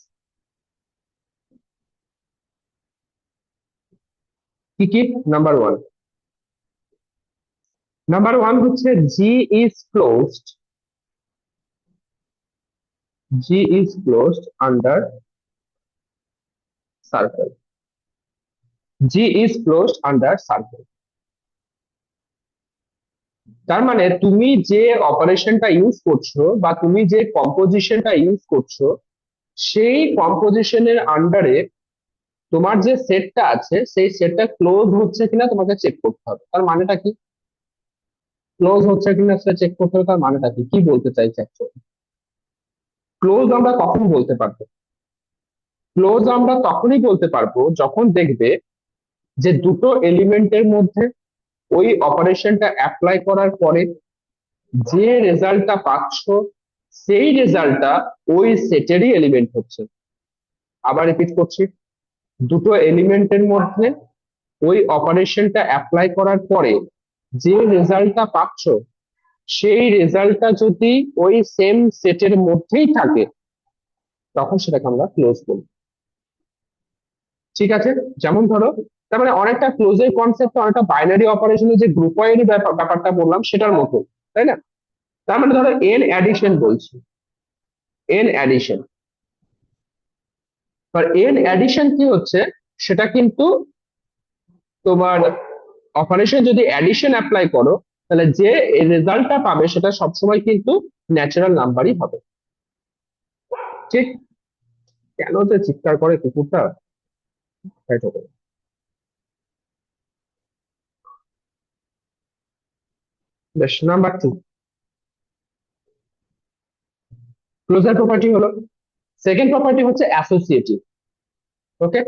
[SPEAKER 2] কি কি? নাম্বার ওয়ান, হচ্ছে জি is closed, under circle, G is closed under circle। তার মানে তুমি যে অপারেশনটা use করছো বা তুমি যে কম্পোজিশনটা ইউজ করছো, সেই কম্পোজিশনের আন্ডারে তোমার যে সেটটা আছে সেই সেটটা ক্লোজ হচ্ছে কিনা তোমাকে চেক করতে হবে। তার মানেটা কি? ক্লোজ হচ্ছে কিনা সেটা চেক করতে হবে, তার মানেটা কি, কি বলতে চাইছে অ্যাকচুয়ালি? ক্লোজ আমরা কখন বলতে পারবো? ক্লোজ আমরা তখনই বলতে পারবো যখন দেখবে যে দুটো এলিমেন্টের মধ্যে ওই অপারেশনটা অ্যাপ্লাই করার পরে যে রেজাল্টটা পাচ্ছ, সেই রেজাল্টটা ওই সেটেরই এলিমেন্ট হচ্ছে। আবার রিপিট করছি, দুটো এলিমেন্টের মধ্যে ওই অপারেশনটা অ্যাপ্লাই করার পরে যে রেজাল্টটা পাচ্ছ সেই রেজাল্টটা যদি ওই সেম সেটের মধ্যেই থাকে তখন সেটাকে আমরা ক্লোজ বলি। ঠিক আছে, যেমন ধরো, তার মানে অনেকটা ক্লোজের কনসেপ্ট, অনেকটা বাইনারি অপারেশনের যে গ্রুপওয়ারি ব্যাপারটা বললাম সেটার মতো, তাই না? তার মানে ধরো এন অ্যাডিশন বলছি, এন অ্যাডিশন। আর এন অ্যাডিশন কি হচ্ছে, সেটা কিন্তু তোমার অপারেশন যদি অ্যাডিশন অ্যাপ্লাই করো তাহলে যে রেজাল্টটা পাবে সেটা সবসময় কিন্তু ন্যাচারাল নাম্বারই হবে। ঠিক? কেন যে চিৎকার করে কুকুরটা, তাই তো করে। বেশ, নাম্বার 2, ক্লোজার প্রপার্টি হলো। সেকেন্ড প্রপার্টি হচ্ছে অ্যাসোসিয়েটিভ। ওকে,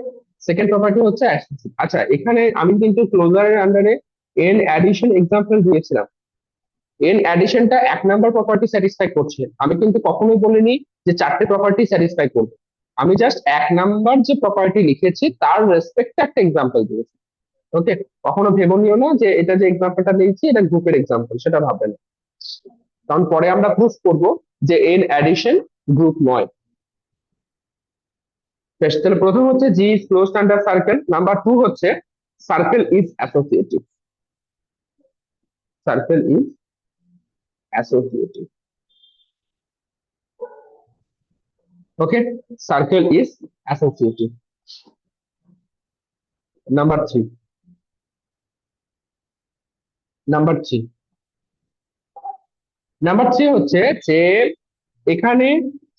[SPEAKER 2] সেকেন্ড প্রপার্টি হচ্ছে অ্যাসোসিয়েটিভ। আচ্ছা, এখানে আমি কিন্তু ক্লোজারের আন্ডারে এন অ্যাডিশন এক্সাম্পল দিয়েছিলাম। এন অ্যাডিশনটা 1 নাম্বার প্রপার্টি স্যাটিসফাই করছে, আমি কিন্তু কখনোই বলিনি যে 4টে প্রপার্টি স্যাটিসফাই করবে। আমি জাস্ট 1 নাম্বার যে প্রপার্টি লিখেছি তার রেসপেক্টে একটা এক্সাম্পল দিয়েছি। ওকে, কখনো ভেবে নিও না যে এটা যে এক্সাম্পলটা দিয়েছি এটা গ্রুপের এক্সাম্পল, সেটা ভাববে না। কারণ পরে আমরা প্রুফ করব যে এন অ্যাডিশন গ্রুপ নয়। বেশ, তাহলে প্রথম হচ্ছে G is closed under circle, number 2 হচ্ছে circle is associative, circle is associative. Okay, circle is associative. Number 3, number 3, number 3 হচ্ছে যে এখানে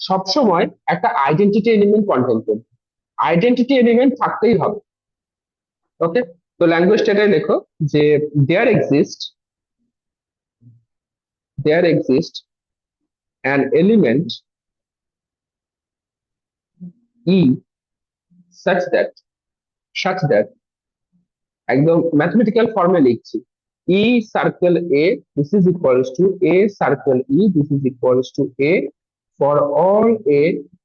[SPEAKER 2] সবসময় একটা আইডেন্টিটি এলিমেন্ট কন্টেন্ট করবে, আইডেন্টিটি এলিমেন্ট থাকতেই হবে। ওকে, তো ল্যাঙ্গুয়েজটাই লেখো যে there exist, there exist an element E such that, such that, একদম ম্যাথমেটিক্যাল ফর্মে লিখছি, E circle A this is equals to A circle E this is equals to A for all A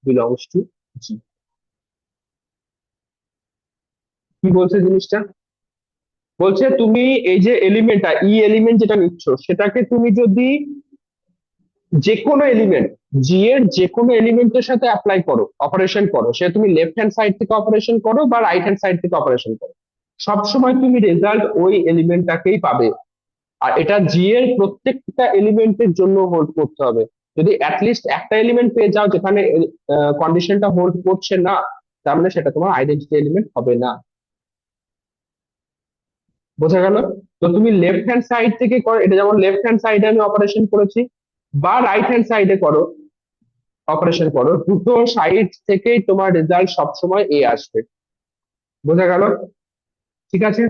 [SPEAKER 2] belongs to G. কি বলছে জিনিসটা? বলছে তুমি এই যে এলিমেন্টটা ই এলিমেন্ট যেটা নিচ্ছ সেটাকে তুমি যদি যে কোনো এলিমেন্ট জি এর যে কোনো এলিমেন্টের সাথে অ্যাপ্লাই করো, অপারেশন করো, সে তুমি লেফট হ্যান্ড সাইড থেকে অপারেশন করো বা রাইট হ্যান্ড সাইড থেকে অপারেশন করো, সবসময় তুমি রেজাল্ট ওই এলিমেন্টটাকেই পাবে। আর এটা জি এর প্রত্যেকটা এলিমেন্টের জন্য হোল্ড করতে হবে। যদি অ্যাটলিস্ট একটা এলিমেন্ট পেয়ে যাও যেখানে কন্ডিশনটা হোল্ড করছে না, তার মানে সেটা তোমার আইডেন্টিটি এলিমেন্ট হবে না। বোঝা গেল? তো তুমি লেফট হ্যান্ড সাইড থেকে করো, এটা যেমন লেফট হ্যান্ড সাইডে আমি অপারেশন করেছি, বা রাইট হ্যান্ড সাইডে করো, অপারেশন করো, দুটো সাইড থেকেই তোমার রেজাল্ট সবসময় এ আসবে। বোঝা গেল? ঠিক আছে,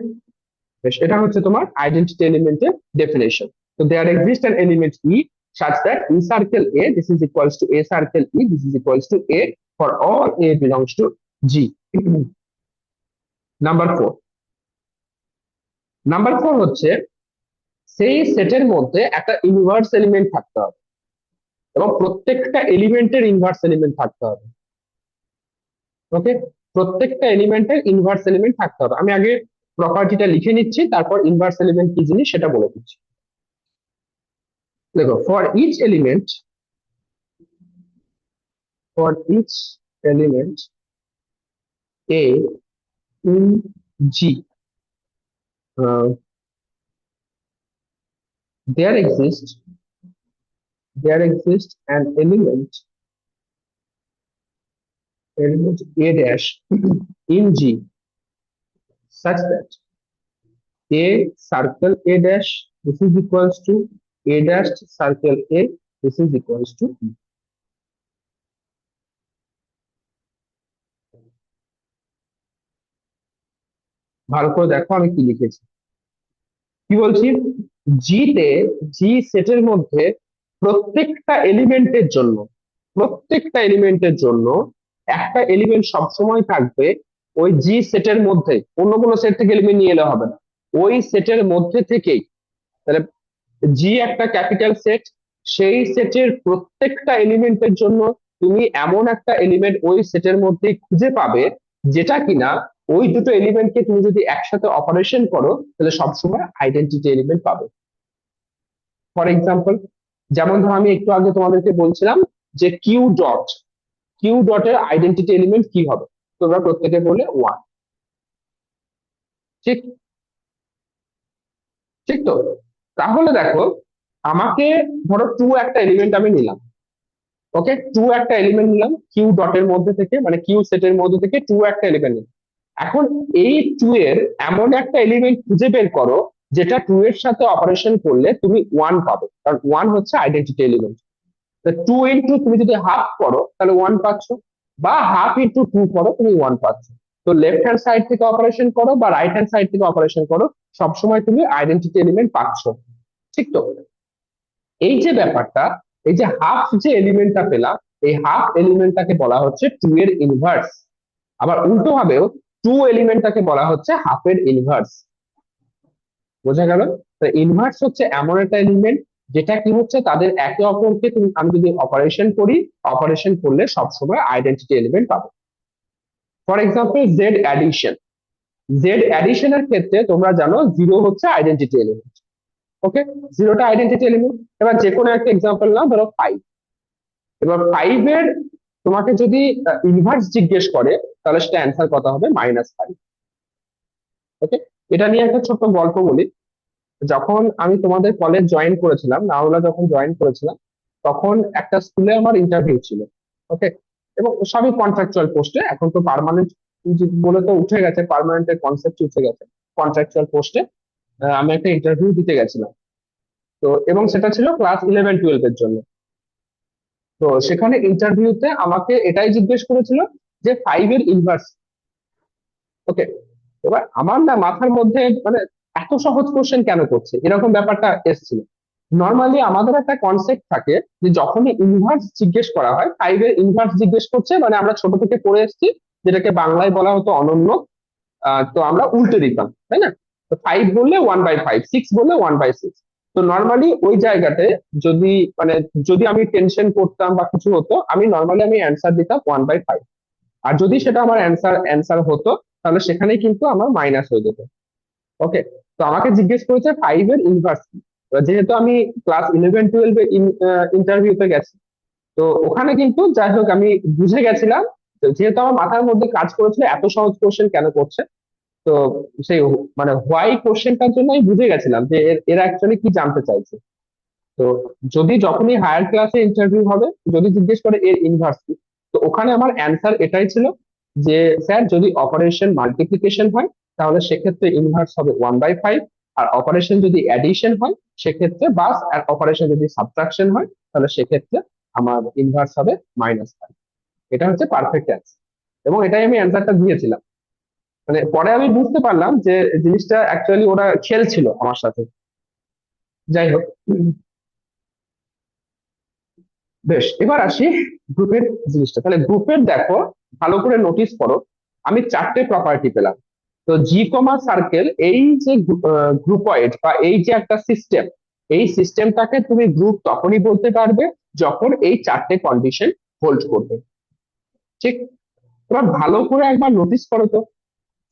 [SPEAKER 2] বেশ, এটা হচ্ছে তোমার আইডেন্টিটি এলিমেন্টের ডেফিনেশন। তো there exist an element E such that in circle A this is equals to A circle E this is equals to A for all A belongs to G. Number 4, number 4 হচ্ছে সেই সেটের মধ্যে একটা inverse element থাকতে হবে এবং প্রত্যেকটা এলিমেন্টের ইনভার্স এলিমেন্ট থাকতে হবে। ওকে, প্রত্যেকটা এলিমেন্টের ইনভার্স এলিমেন্ট থাকতে হবে। আমি আগে প্রপার্টিটা লিখে নিচ্ছি, তারপর ইনভার্স এলিমেন্ট কি জিনিস সেটা বলে দিচ্ছি। দেখো, for each element, for each element A in G, there exists an element A dash in G such that A circle A dash this is equals to A dash circle A this is equals to E. ভালো করে দেখো আমি কি লিখেছি। কি বলছি, জি তে, জি সেটের মধ্যে প্রত্যেকটা এলিমেন্টের জন্য, প্রত্যেকটা এলিমেন্টের জন্য একটা এলিমেন্ট সবসময় থাকবে ওই জি সেটের মধ্যে, অন্য কোনো সেট থেকে এলিমেন্ট নিয়ে এলে হবে না, ওই সেটের মধ্যে থেকেই। তাহলে জি একটা ক্যাপিটাল সেট, সেই সেটের প্রত্যেকটা এলিমেন্টের জন্য তুমি এমন একটা এলিমেন্ট ওই সেটের মধ্যেই খুঁজে পাবে যেটা কিনা ওই দুটো এলিমেন্টকে তুমি যদি একসাথে অপারেশন করো তাহলে সবসময় আইডেন্টিটি এলিমেন্ট পাবে। ফর এক্সাম্পল, যেমন ধরো আমি একটু আগে তোমাদেরকে বলছিলাম যে কিউ ডটের আইডেন্টিটি এলিমেন্ট কি হবে, তোমরা প্রত্যেকে বলে 1। ঠিক ঠিক তো? তাহলে দেখো, আমাকে ধরো 2 একটা এলিমেন্ট আমি নিলাম। ওকে, 2 একটা এলিমেন্ট নিলাম কিউ ডটের মধ্যে থেকে, মানে কিউ সেটের মধ্যে থেকে 2 একটা এলিমেন্ট নিলাম। এখন এই 2 এর এমন একটা এলিমেন্ট খুঁজে বের করো যেটা 2 এর সাথে অপারেশন করলে তুমি 1 পাবে, কারণ 1 হচ্ছে আইডেন্টিটি এলিমেন্ট। 2 ইন্টু তুমি যদি হাফ করো তাহলে 1 পাচ্ছ, বা হাফ ইন্টু 2 করো তুমি 1 পাচ্ছ। তো লেফট হ্যান্ড সাইড থেকে অপারেশন করো বা রাইট হ্যান্ড সাইড থেকে অপারেশন করো, সবসময় তুমি আইডেন্টিটি এলিমেন্ট পাচ্ছ। ঠিক তো? এই যে ব্যাপারটা, এই যে হাফ যে এলিমেন্টটা পেলাম, এই হাফ এলিমেন্টটাকে বলা হচ্ছে 2 এর ইনভার্স। আবার উল্টো ভাবেও 2 এলিমেন্টটাকে বলা হচ্ছে হাফের ইনভার্স। বোঝা গেল? তো ইনভার্স হচ্ছে এমন একটা এলিমেন্ট যেটা কি হচ্ছে, তাদের একে অপরকে আমি যদি অপারেশন করি, অপারেশন করলে সবসময় আইডেন্টিটি এলিমেন্ট পাবো। ফর এক্সাম্পল, জেড অ্যাডিশনের ক্ষেত্রে তোমরা জানো 0 হচ্ছে আইডেন্টিটি এলিমেন্ট। ওকে, 0টা আইডেন্টিটি এলিমেন্ট। এবার যে কোনো একটা এক্সাম্পল নাও, ধরো 5। এবার 5 এর তোমাকে যদি ইনভার্স জিজ্ঞেস করে তাহলে সেটা অ্যান্সার কত হবে? -5। ওকে, এটা নিয়ে একটা ছোট্ট গল্প বলি। যখন আমি তোমাদের কলেজ জয়েন করেছিলাম, নাওলা যখন জয়েন করেছিলাম, তখন একটা স্কুলে আমার ইন্টারভিউ ছিল। ওকে, এবং সবই কন্ট্রাকচুয়াল পোস্টে, এখন তো পার্মানেন্ট বলে তো উঠে গেছে, পার্মানেন্টের কনসেপ্ট উঠে গেছে। কন্ট্রাকচুয়াল পোস্টে আমি একটা ইন্টারভিউ দিতে গেছিলাম। তো এবং সেটা ছিল ক্লাস 11-12 এর জন্য। তো সেখানে ইন্টারভিউতে আমাকে এটাই জিজ্ঞেস করেছিল যে 5 এর ইনভার্স। ওকে, এবার আমার না মাথার মধ্যে মানে এত সহজ কোশ্চেন কেন করছে, এরকম ব্যাপারটা এসেছিল। নর্মালি আমাদের একটা কনসেপ্ট থাকে যে যখনই ইনভার্স জিজ্ঞেস করা হয়, 5 এর ইনভার্স জিজ্ঞেস করছে মানে আমরা ছোট থেকে পড়ে এসেছি, যেটাকে বাংলায় বলা হতো অনন্য। তো আমরা উল্টে দিতাম, তাই না? তো 5 বললে 1/5, 6 বললে 1/6। তো নর্মালি ওই জায়গাতে যদি মানে যদি আমি টেনশন করতাম বা কিছু হতো, আমি অ্যান্সার দিতাম 1/5। আর যদি সেটা আমার অ্যান্সার হতো, তাহলে সেখানেই কিন্তু আমার মাইনাস হয়ে যেত। ওকে, তো আমাকে জিজ্ঞেস করেছে 5 এর ইনভার্স। যেহেতু আমি ক্লাস 11-12 এ ইন্টারভিউতে গেছি, তো ওখানে কিন্তু যাই হোক আমি বুঝে গেছিলাম, তো যেহেতু আমার মাথার মধ্যে কাজ করেছিল এত সহজ কোশ্চেন কেন করছে। তো সেই মানে হোয়াই কোশ্চেনটার জন্য আমি বুঝে গেছিলাম যে এরা অ্যাকচুয়ালি কি জানতে চাইছে। তো যখনই হায়ার ক্লাসে ইন্টারভিউ হবে, যদি জিজ্ঞেস করে এর ইনভার্স কি, তো ওখানে আমার অ্যান্সার এটাই ছিল যে স্যার যদি অপারেশন মাল্টিপ্লিকেশন হয় তাহলে সেক্ষেত্রে ইনভার্স হবে 1/5, আর অপারেশন যদি অ্যাডিশন হয় সেক্ষেত্রে বাস, আর অপারেশন যদি সাবট্রাকশন হয় তাহলে সেক্ষেত্রে আমার ইনভার্স হবে -5। এটা হচ্ছে পারফেক্ট অ্যান্সার, এবং এটাই আমি অ্যান্সারটা দিয়েছিলাম। মানে পরে আমি বুঝতে পারলাম যে জিনিসটা অ্যাকচুয়ালি ওরা খেলছিল আমার সাথে। যাই হোক, বেশ, এবার আসি গ্রুপের জিনিসটা। তাহলে গ্রুপের দেখো, ভালো করে নোটিস করো, আমি 4টে প্রপার্টি পেলাম। তো জি কমা সার্কেল, এই যে গ্রুপয়েড বা এই যে একটা সিস্টেম, এই সিস্টেমটাকে তুমি গ্রুপ তখনই বলতে পারবে যখন এই 4টে কন্ডিশন হোল্ড করবে। ঠিক? এবার ভালো করে একবার নোটিস করো তো,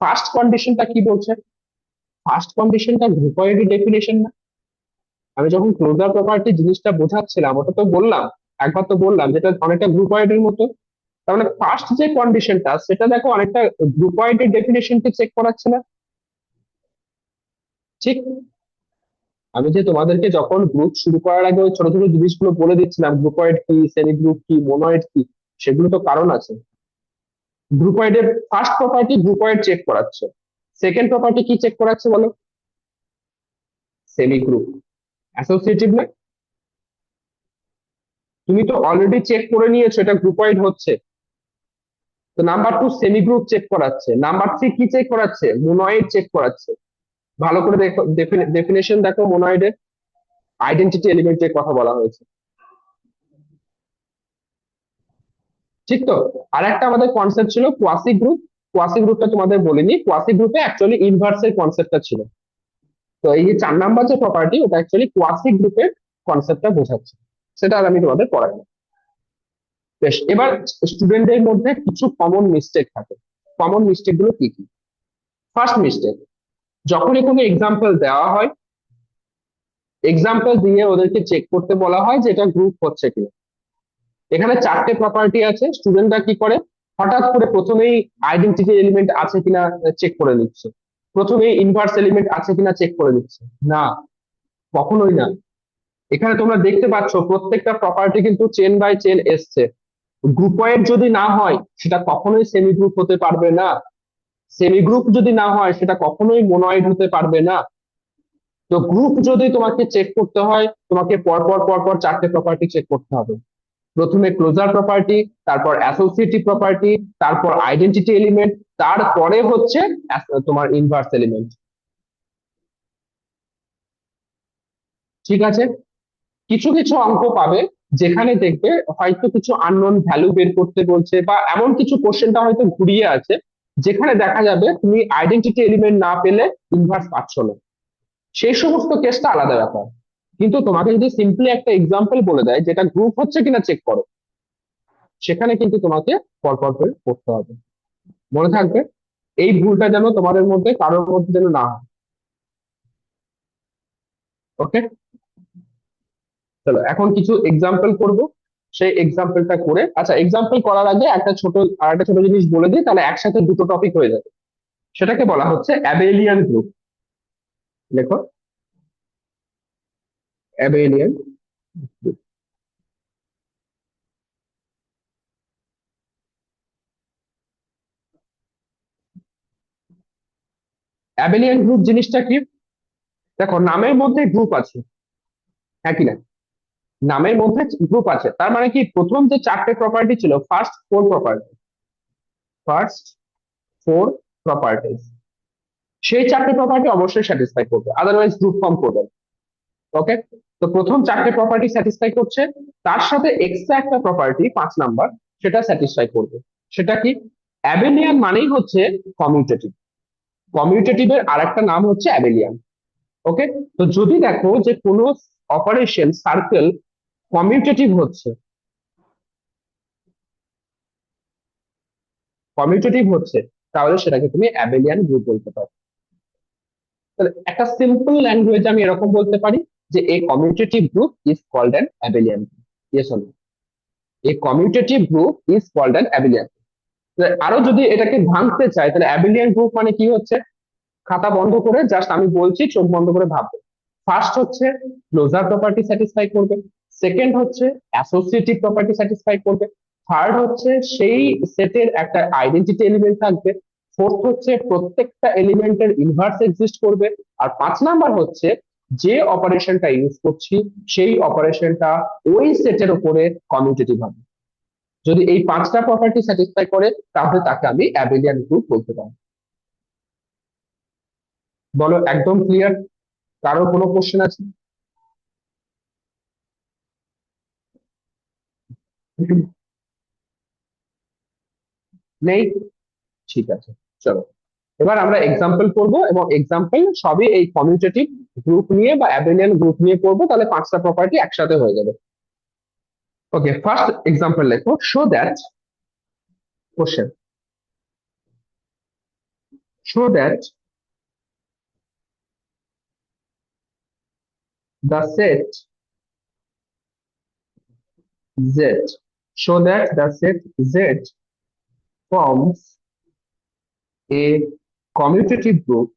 [SPEAKER 2] ফার্স্ট কন্ডিশনটা কি বলছে? ফার্স্ট কন্ডিশনটা গ্রুপয়েডের ডেফিনেশন না? আমি যখন ক্লোজার প্রপার্টি জিনিসটা বোঝাচ্ছিলাম, ওটা তো বললাম, একবার তো বললাম যেটা অনেকটা গ্রুপয়েডের মতো। তার মানে ফার্স্ট যে কন্ডিশনটা সেটা দেখো অনেকটা গ্রুপয়েডের ডেফিনেশনকে চেক করাচ্ছে না? ঠিক? আমি যে তোমাদেরকে যখন গ্রুপ শুরু করার আগে ওই ছোট ছোট জিনিসগুলো বলে দিচ্ছিলাম, গ্রুপয়েড কি, সেমি গ্রুপ কি, মনোয়েড কি, সেগুলো তো কারণ আছে। গ্রুপয়েডের ফার্স্ট প্রপার্টি গ্রুপয়েড চেক করাচ্ছে, সেকেন্ড প্রপার্টি কি চেক করাচ্ছে বলো? Semi group. অ্যাসোসিয়েটিভ না? তুমি তো অলরেডি চেক করে নিয়েছো এটা গ্রুপয়েড হচ্ছে। তো নাম্বার 2 সেমি গ্রুপ চেক করাচ্ছে, নাম্বার 3 কি চেক করাচ্ছে? মোনয়েড চেক করাচ্ছে। ভালো করে দেখো, ডেফিনেশন দেখো মোনয়েডের, আইডেন্টিটি এলিমেন্টের কথা বলা হয়েছে। ঠিক তো? আর একটা আমাদের কনসেপ্ট ছিল কোয়াসি গ্রুপ। কোয়াসি গ্রুপটা তোমাদের বলিনি, কোয়াসি গ্রুপে অ্যাকচুয়ালি ইনভার্সের কনসেপ্টটা ছিল। তো এই যে 4 নাম্বার যে প্রপার্টি, ওটা অ্যাকচুয়ালি কোয়াসি গ্রুপের কনসেপ্টটা বোঝাচ্ছে। সেটা আর আমি তোমাদের পড়াই না। বেশ, এবার স্টুডেন্টদের মধ্যে কিছু কমন মিস্টেক থাকে। কমন মিস্টেক গুলো কি কি? ফার্স্ট মিস্টেক, যখনই কোনো এক্সাম্পল দেওয়া হয়, এক্সাম্পল দিয়ে ওদেরকে চেক করতে বলা হয় যে এটা গ্রুপ হচ্ছে কিনা। এখানে চারটে প্রপার্টি আছে, স্টুডেন্টরা কি করে, হঠাৎ করে প্রথমেই আইডেন্টিটি এলিমেন্ট আছে কিনা চেক করে নিচ্ছে, প্রথমেই ইনভার্স এলিমেন্ট আছে কিনা চেক করে নিচ্ছে। না, কখনোই না। এখানে তোমরা দেখতে পাচ্ছ প্রত্যেকটা প্রপার্টি কিন্তু চেন বাই চেন এসছে। গ্রুপয়েড যদি না হয় সেটা কখনোই সেমি গ্রুপ হতে পারবে না, সেমি গ্রুপ যদি না হয় সেটা কখনোই মোনয়েড হতে পারবে না। তো গ্রুপ যদি তোমাকে চেক করতে হয়, তোমাকে পরপর পরপর চারটে প্রপার্টি চেক করতে হবে। প্রথমে ক্লোজার প্রপার্টি, তারপর অ্যাসোসিয়েটিভ প্রপার্টি, তারপর আইডেন্টিটি এলিমেন্ট, তারপরে হচ্ছে তোমার ইনভার্স এলিমেন্ট। ঠিক আছে? কিছু কিছু অঙ্ক পাবে যেখানে দেখবে হয়তো কিছু আননোন ভ্যালু বের করতে বলছে, বা এমন কিছু কোশ্চেনটা হয়তো ঘুরিয়ে আছে যেখানে দেখা যাবে তুমি আইডেন্টিটি এলিমেন্ট না পেলে ইনভার্স পাচ্ছ না। সেই সমস্ত কেসটা আলাদা ব্যাপার। কিন্তু তোমাকে যদি সিম্পলি একটা এক্সাম্পল বলে দেয় যেটা গ্রুপ হচ্ছে কিনা চেক করো, সেখানে কিন্তু তোমাকে পরপর করে করতে হবে। মনে থাকবে, এই ভুলটা যেন তোমাদের মধ্যে কারোর মধ্যে যেন না হয়। ওকে, চলো এখন কিছু এক্সাম্পল করব। সেই এক্সাম্পলটা করে, আচ্ছা এক্সাম্পল করার আগে একটা ছোট জিনিস বলে দিই, তাহলে একসাথে দুটো টপিক হয়ে যাবে। সেটাকে বলা হচ্ছে অ্যাবেলিয়ান গ্রুপ। দেখো, অ্যাবেলিয়ান গ্রুপ। অ্যাবেলিয়ান গ্রুপ জিনিসটা কি? দেখো, নামের মধ্যে গ্রুপ আছে, হ্যাঁ কি না? নামের মধ্যে গ্রুপ আছে, তার মানে কি প্রথম যে চারটে প্রপার্টি ছিল, ফার্স্ট ফোর প্রপার্টিজ, সেই চারটে প্রপার্টি অবশ্যই স্যাটিসফাই করবে, আদারওয়াইজ গ্রুপ ফর্ম করবে। ওকে, তো প্রথম চারটে প্রপার্টি স্যাটিসফাই করছে, তার সাথে এক্সট্রা একটা প্রপার্টি 5 নাম্বার, সেটা স্যাটিসফাই করবে। সেটা কি? অ্যাবেলিয়ান মানেই হচ্ছে কমিউটেটিভ, কমিউটেটিভের আর একটা নাম হচ্ছে অ্যাবেলিয়ান। ওকে, তো যদি দেখো যে কোনো অপারেশন সার্কেল কমিউটেটিভ হচ্ছে, তাহলে সেটাকে তুমি অ্যাবেলিয়ান গ্রুপ বলতে পারো। তাহলে একটা সিম্পল ল্যাঙ্গুয়েজ আমি এরকম বলতে পারি যে a commutative group is called an Abelian group. Yes or no? A commutative group is called an Abelian. আরো যদি এটাকে ভাঙতে চাই, তাহলে অ্যাবেলিয়ান গ্রুপ মানে কি হচ্ছে, খাতা বন্ধ করে জাস্ট আমি বলছি, চোখ বন্ধ করে ভাববে। ফার্স্ট হচ্ছে ক্লোজার প্রপার্টি স্যাটিসফাই করবে, সেকেন্ড হচ্ছে অ্যাসোসিয়েটিভ প্রপার্টি স্যাটিসফাই করবে, থার্ড হচ্ছে সেই সেটের একটা আইডেন্টিটি এলিমেন্ট থাকবে, ফোর্থ হচ্ছে প্রত্যেকটা এলিমেন্টের ইনভার্স এক্সিস্ট করবে, আর 5 নাম্বার হচ্ছে যে অপারেশনটা ইউজ করছি সেই অপারেশনটা ওই সেটের উপরে কমিউটেটিভ হবে। যদি এই 5টা প্রপার্টি স্যাটিসফাই করে, তাহলে তাকে আমি অ্যাবেলিয়ান গ্রুপ বলতে পারি। বলো, একদম ক্লিয়ার? কারো কোনো কোশ্চেন আছে? নেই? ঠিক আছে, চলো এবার আমরা এক্সাম্পল করব, এবং এক্সাম্পল সবই এই কমিউটেটিভ গ্রুপ নিয়ে বা অ্যাবেলিয়ান গ্রুপ নিয়ে করবো, তাহলে 5টা প্রপার্টি একসাথে হয়ে যাবে। ওকে, ফার্স্ট এক্সাম্পল লেখো, show that, question, show that the set Z, show that the set Z forms a commutative group,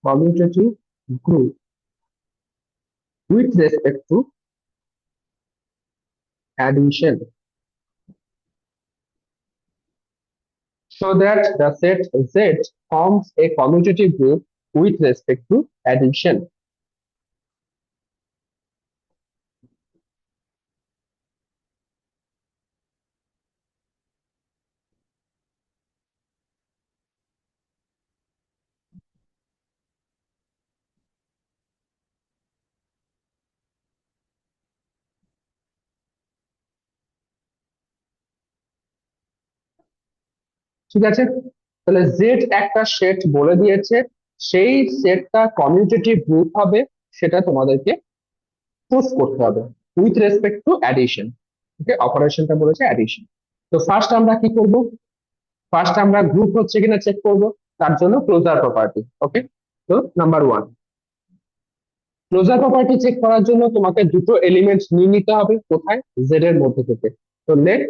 [SPEAKER 2] commutative group with respect to addition. Show that the set Z forms a commutative group with respect to addition. ঠিক আছে, তাহলে Z একটা set বলে দিয়েছে, সেই সেটটা commutative group হবে, সেটা তোমাদেরকে প্রুফ করতে হবে উইথ রেসপেক্ট টু অ্যাডিশন। ওকে, অপারেশনটা বলেছে অ্যাডিশন। তো ফার্স্ট আমরা কি করব? ফার্স্ট আমরা গ্রুপ হচ্ছে কিনা চেক করব, তার জন্য ক্লোজার প্রপার্টি। ওকে, তো number one, closure property check করার জন্য তোমাকে দুটো এলিমেন্ট নিয়ে নিতে হবে। কোথায়? জেড এর মধ্যে থেকে। তো let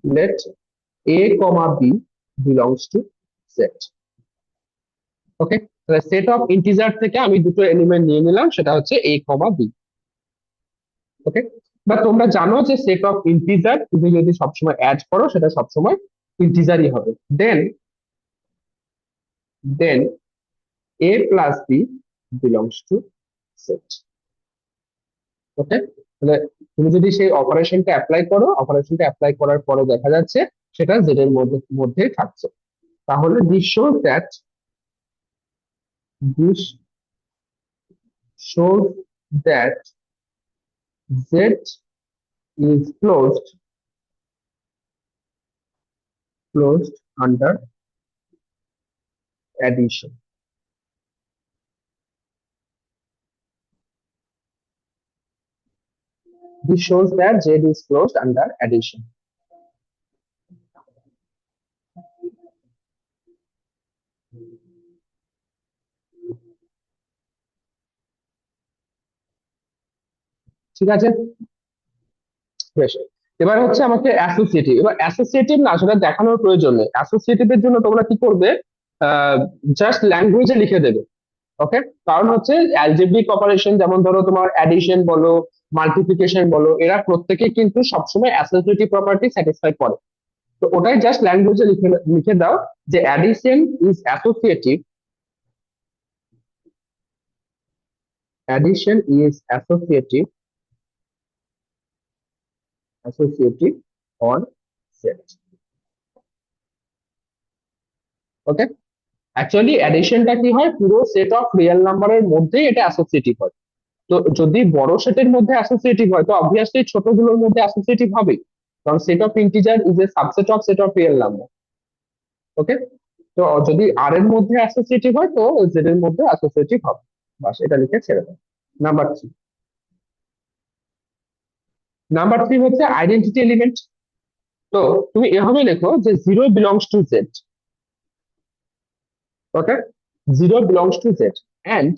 [SPEAKER 2] let a comma b belongs to z। Okay, তাহলে সেট অফ ইন্টিজার থেকে আমি দুটো এলিমেন্ট নিয়ে নিলাম, সেটা হচ্ছে a comma b। ওকে, বা তোমরা জানো যে সেট অফ ইন্টিজার তুমি যদি সবসময় অ্যাড করো সেটা সবসময় ইন্টিজারই হবে। দেন দেন a plus b belongs to z। Okay, তাহলে তুমি যদি সেই অপারেশনটা অ্যাপ্লাই করো, অপারেশনটা অ্যাপ্লাই করার পরে দেখা যাচ্ছে সেটা z এর মধ্যেই থাকছে। তাহলে this shows that z is closed under addition। This shows that z is closed under addition। ঠিক আছে, বেশ। এবার হচ্ছে আমাকে অ্যাসোসিয়েটিভ। এবার অ্যাসোসিয়েটিভ না সেটা দেখানোর প্রয়োজন নেই। অ্যাসোসিয়েটিভ এর জন্য তোমরা কি করবে? জাস্ট ল্যাঙ্গুয়েজে লিখে দেবে। ওকে, কারণ হচ্ছে অ্যালজেব্রিক অপারেশন, যেমন ধরো তোমার অ্যাডিশন বলো, মাল্টিপ্লিকেশন বলো, এরা প্রত্যেকে কিন্তু সবসময় অ্যাসোসিয়েটিভ প্রপার্টি স্যাটিসফাই করে। তো ওটাই জাস্ট ল্যাঙ্গুয়েজে লিখে লিখে দাও যে addition is associative, addition is associative on set। Okay, actually অ্যাডিশনটা কি হয়, পুরো সেট অফ রিয়েল নাম্বারের মধ্যেই এটা অ্যাসোসিয়েটিভ হয়। তো যদি বড় সেটের মধ্যে অ্যাসোসিয়েটিভ হয় তো অবভিয়াসলি ছোটগুলোর মধ্যে অ্যাসোসিয়েটিভ হবে, কারণ set of integer is a subset of set of real number. Okay, তো যদি আর এর মধ্যে অ্যাসোসিয়েটিভ হয় তো জেড এর মধ্যে অ্যাসোসিয়েটিভ হবে। বাস, এটা লিখে ছেড়ে দাও। নাম্বার থ্রি, হচ্ছে আইডেন্টিটি এলিমেন্ট। তো তুমি এভাবে লেখো যে zero belongs to Z. Okay, zero belongs to Z and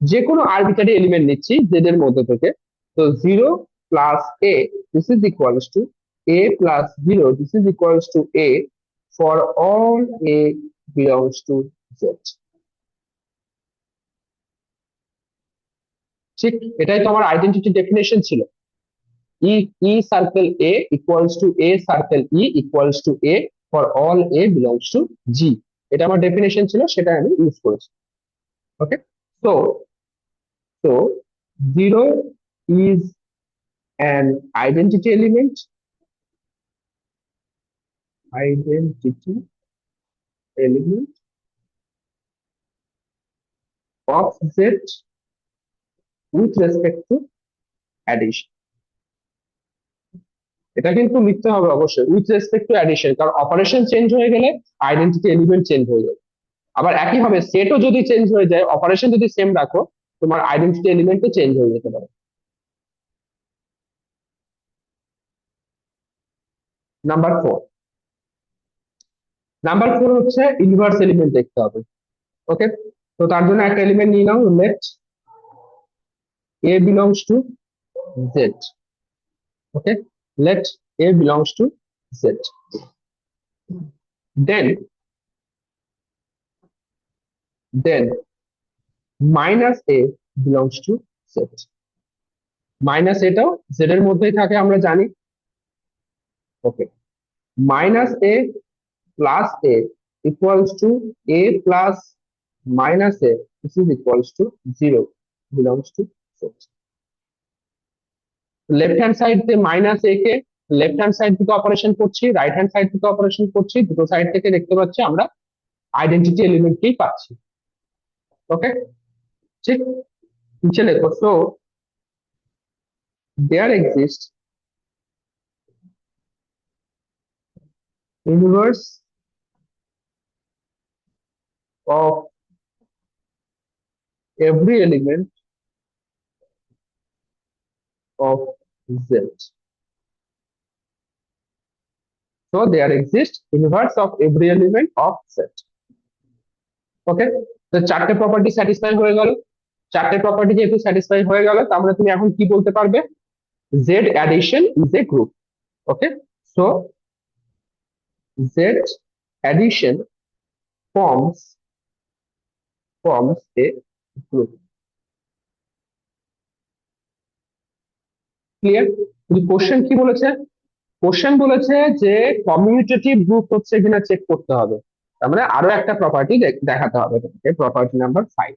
[SPEAKER 2] যে কোনো আরবিটারি এলিমেন্ট নিচ্ছি জেড এর মধ্যে থেকে। তো zero plus A this is equals to A plus zero this is equals to A for all A belongs to Z. ঠিক, এটাই তো আমার আইডেন্টিটি ডেফিনেশন ছিল। E circle A equals to A circle E equals to A for all A belongs to G. এটা আমার definition ছিল, সেটা আমি ইউজ করেছি। ওকে, so so 0 is an identity element of z with respect to addition। এটা কিন্তু লিখতে হবে অবশ্যই উইথ রেসপেক্ট টু অ্যাডিশন, কারণ অপারেশন চেঞ্জ হয়ে গেলে আইডেন্টিটি এলিমেন্ট চেঞ্জ হয়ে যাবে। আবার একই ভাবে সেটও যদি চেঞ্জ হয়ে যায়, অপারেশন যদি সেম রাখো, তোমার আইডেন্টিটি এলিমেন্টও চেঞ্জ হয়ে যেতে পারে। নাম্বার ফোর, হচ্ছে ইনভার্স এলিমেন্ট দেখতে হবে। ওকে, তো তার জন্য একটা এলিমেন্ট নিয়ে নাও, late a belongs to z। Okay, let a belongs to z, then minus a belongs to z। Minus এটাও z এর মধ্যেই থাকে আমরা জানি। Okay, minus a plus a equals to a plus minus a this is equals to 0 belongs to z। Left hand side তে minus এ কে left hand side থেকে operation করছি, right hand side থেকে অপারেশন করছি, দুটো সাইড থেকে দেখতে পাচ্ছি আমরা আইডেন্টিটি এলিমেন্টকেই পাচ্ছি। ওকে, ঠিক, নিচে লেখো। So there exists inverse of every element of Z. So there exists inverse of every element of set. ওকে, তো চারটে প্রপার্টি স্যাটিসফাই হয়ে গেল। চারটে প্রপার্টি যেহেতু স্যাটিসফাই হয়ে গেল, তাহলে তুমি এখন কি বলতে পারবে? Z addition is a group. Okay, so Z addition forms a group. Clear? Question কি বলেছে? কোশ্চেন বলেছে যে কমিউটেটিভ গ্রুপ হচ্ছে কিনা চেক করতে হবে। তার মানে আরো একটা প্রপার্টি দেখাতে হবে তোমাকে, property number 5।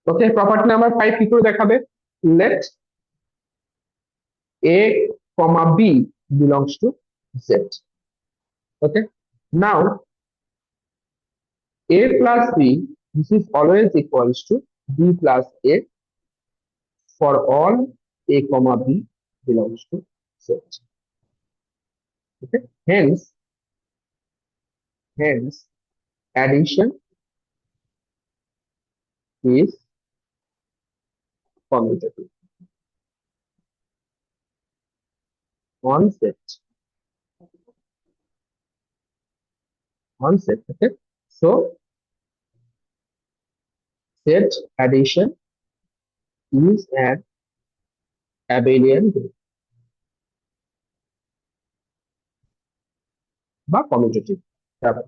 [SPEAKER 2] Okay, property number 5 কি করে দেখাবে? Let a comma b belongs to Z. Okay, now a plus b, this is always equals to b plus a for all a comma b belongs to Z. Okay, hence addition is commutative on set. Okay, so set addition is an abelian group বা commutative ব্যাপার।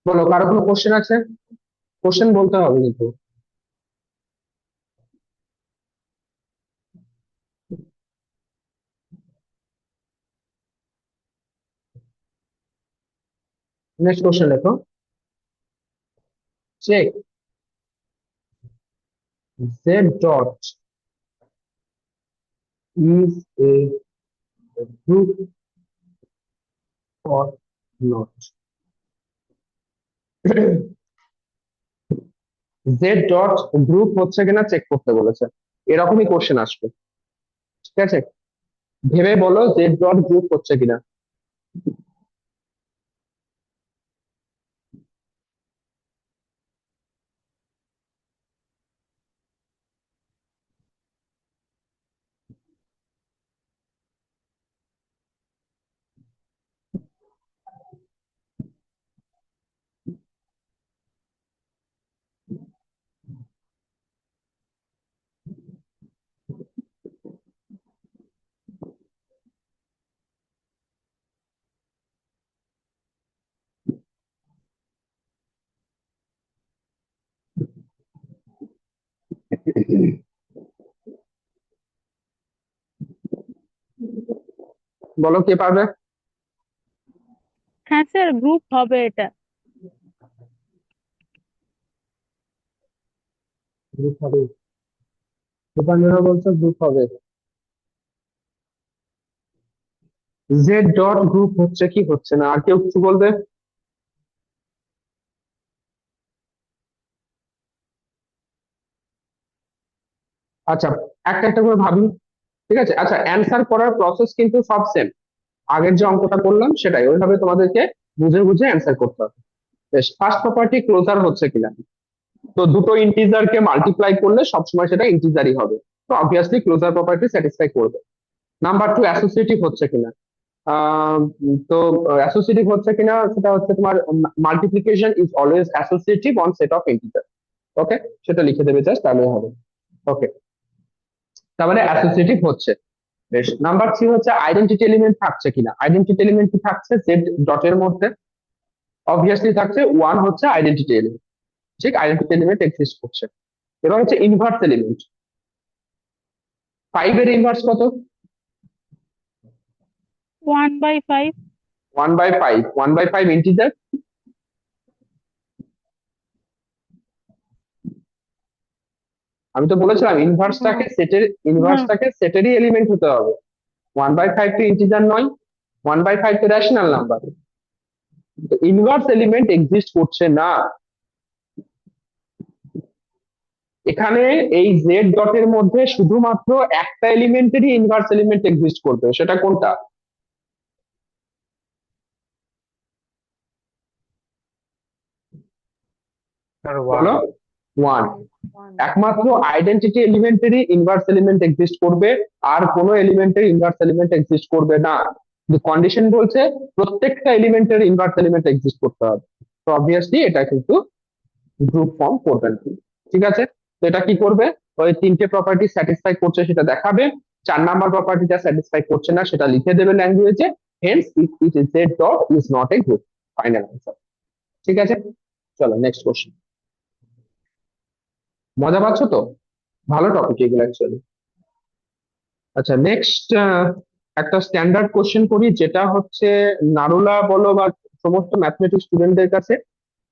[SPEAKER 2] বলো, কারো কোনো question আছে? Question বলতে হবে কিন্তু। Next question দেখো, check z dot is a group or not. z dot group হচ্ছে কিনা চেক করতে বলেছে, এরকমই কোশ্চেন আসবে। ঠিক আছে, ভেবে বলো z ডট গ্রুপ হচ্ছে কিনা। বলো কে পারবে?
[SPEAKER 3] হ্যাঁ স্যার, গ্রুপ হবে এটা।
[SPEAKER 2] গ্রুপ হবে, দীপাঞ্জনা বলছো গ্রুপ হবে। z ডট গ্রুপ হচ্ছে কি হচ্ছে না, আর কেউ কিছু বলবে? আচ্ছা, একটা একটা করে ভাবি। ঠিক আছে, আচ্ছা, অ্যান্সার করার প্রসেস কিন্তু সব সেম, আগের যে অঙ্কটা করলাম সেটাই, ওইভাবে তোমাদেরকে বুঝে বুঝে অ্যান্সার করতে হবে। বেশ, ফার্স্ট প্রপার্টি ক্লোজার হচ্ছে কিনা, তো দুটো ইন্টিজার কে মাল্টিপ্লাই করলে সবসময় সেটা ইন্টিজারই হবে, তো অবভিয়াসলি ক্লোজার প্রপার্টি স্যাটিসফাই করবে। নাম্বার 2, অ্যাসোসিয়েটিভ হচ্ছে কিনা। তো অ্যাসোসিয়েটিভ হচ্ছে কিনা সেটা হচ্ছে তোমার multiplication is always associative on set of integer. Okay, সেটা লিখে দেবে জাস্ট, তাহলে হবে। ওকে, তার মানে অ্যাসোসিয়েটিভ হচ্ছে। বেশ, নাম্বার 3 হচ্ছে আইডেন্টিটি এলিমেন্ট থাকছে কিনা। আইডেন্টিটি এলিমেন্ট কি থাকছে জেড ডটের মধ্যে? অবভিয়াসলি থাকছে, 1 হচ্ছে আইডেন্টিটি এলিমেন্ট। ঠিক, আইডেন্টিটি এলিমেন্ট এক্সিস্ট করছে। এবার হচ্ছে ইনভার্স এলিমেন্ট। 5 এর ইনভার্স কত?
[SPEAKER 3] 1/5।
[SPEAKER 2] 1/5, 1/5 ইন্টিজার। আমি তো বলেছিলাম ইনভার্সটাকে সেটেরই এলিমেন্ট হতে হবে। 1/5 তো ইন্টিজার নয়, 1/5 তো rational number. Inverse element exist করছে না এখানে। এই জেড ডটের মধ্যে শুধুমাত্র একটা এলিমেন্টেরই ইনভার্স এলিমেন্ট এক্সিস্ট করবে, সেটা কোনটা?
[SPEAKER 4] স্যার
[SPEAKER 2] বলো। 1। একমাত্র আইডেন্টিটি এলিমেন্টেরই ইনভার্স এলিমেন্ট এক্সিস্ট করবে, আর কোনো এলিমেন্টের ইনভার্স এলিমেন্ট এক্সিস্ট করবে না। কিন্তু কন্ডিশন বলছে প্রত্যেকটা এলিমেন্টের ইনভার্স এলিমেন্ট এক্সিস্ট করতে হবে। তো অবভিয়াসলি এটা কিন্তু গ্রুপ ফর্ম করবে না। ঠিক আছে, তো এটা কি করবে? ওই তিনটে প্রপার্টি স্যাটিসফাই করছে সেটা দেখাবে, 4 নাম্বার প্রপার্টিটা স্যাটিসফাই করছে না সেটা লিখে দেবে ল্যাঙ্গুয়েজে। Hence it is Z dot is not a group. Final answer. ঠিক আছে, চলো নেক্সট কোশ্চেন। মজা পাচ্ছ তো? ভালো টপিক এগুলো অ্যাকচুয়ালি। আচ্ছা, নেক্সট একটা স্ট্যান্ডার্ড কোশ্চেন করি, যেটা হচ্ছে নারুলা বলো বা সমস্ত ম্যাথমেটিক্স স্টুডেন্টদের কাছে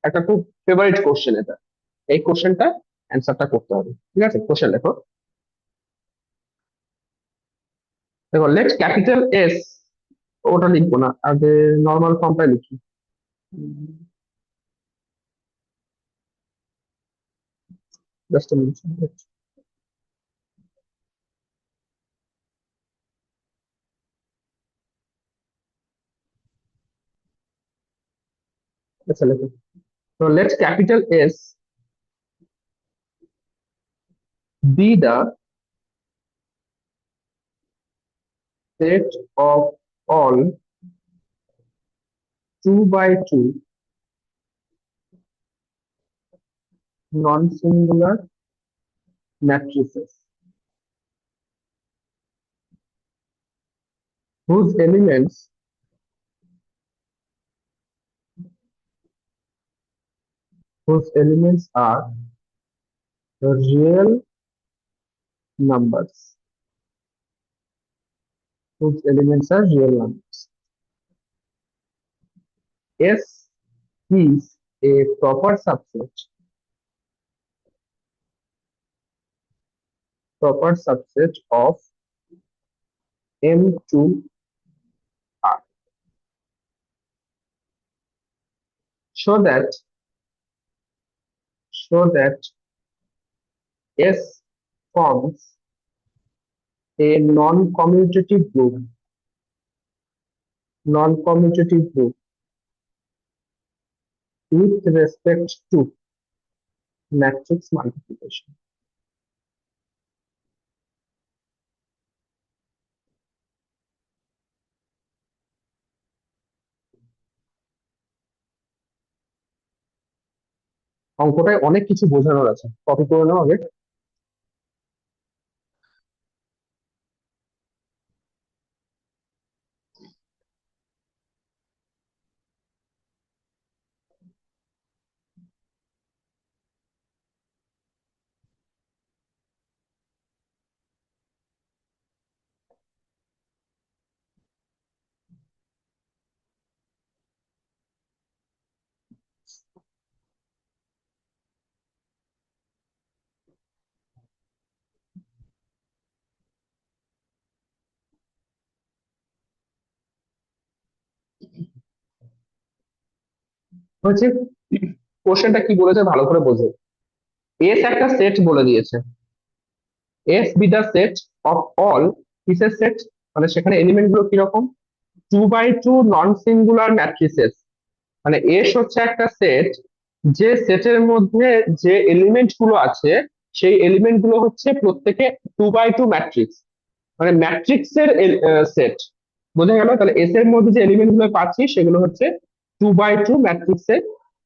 [SPEAKER 2] একটা খুব ফেভারিট কোশ্চেন এটা। এই কোশ্চেনটা অ্যান্সারটা করতে হবে। ঠিক আছে, কোশ্চেন দেখো। দেখো, লেট ক্যাপিটাল এস, ওটা লিখবো না, আগে নর্মাল ফর্মটাই লিখি। Just minute. আচ্ছা লেখো। তো let capital S be the set of all 2 by 2 non-singular matrices whose elements are real numbers. Whose elements are real numbers. S is a proper subset of M2R. Show that S forms a non-commutative group with respect to matrix multiplication. অঙ্কটায় অনেক কিছু বোঝানোর আছে, copy করে নাও আগে। হচ্ছে কোশ্চেনটা কি বলেছে ভালো করে বোঝো। এস একটা সেট বলে দিয়েছে, S B the set of all, কিসের সেট? মানে সেখানে এলিমেন্ট গুলো কিরকম? 2 by 2 নন সিঙ্গুলার ম্যাট্রিসেস। মানে এস হচ্ছে একটা সেট, যে সেটের মধ্যে যে এলিমেন্ট গুলো আছে সেই এলিমেন্ট গুলো হচ্ছে প্রত্যেকে 2 by 2 ম্যাট্রিক্স, মানে ম্যাট্রিক্স এর সেট। বোঝা গেল? তাহলে এস এর মধ্যে যে এলিমেন্ট গুলো পাচ্ছি সেগুলো হচ্ছে 2 by 2 ম্যাট্রিক্স এর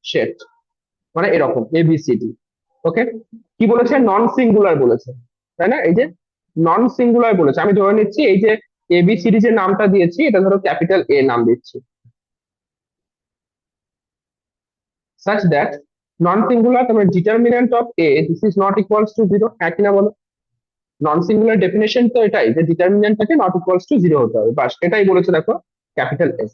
[SPEAKER 2] সেট, মানে এরকম ABCD। ওকে, কি বলেছে? নন সিঙ্গুলার বলেছে, তাই না? এই যে নন সিঙ্গুলার বলেছে, আমি ধরে নিচ্ছি এই যে ABCD যে নামটা দিয়েছি এটা ধরো ক্যাপিটাল A নাম দিচ্ছি, such that নন সিঙ্গুলার, তার মানে determinant of A this is not equals two 0। হ্যাঁ কিনা বলো? নন সিঙ্গুলার ডেফিনেশন তো এটাই, যে ডিটারমিনেন্টটাকে নট ইকুয়ালস টু 0 হতে হবে, বাস এটাই বলেছে দেখো ক্যাপিটাল এস।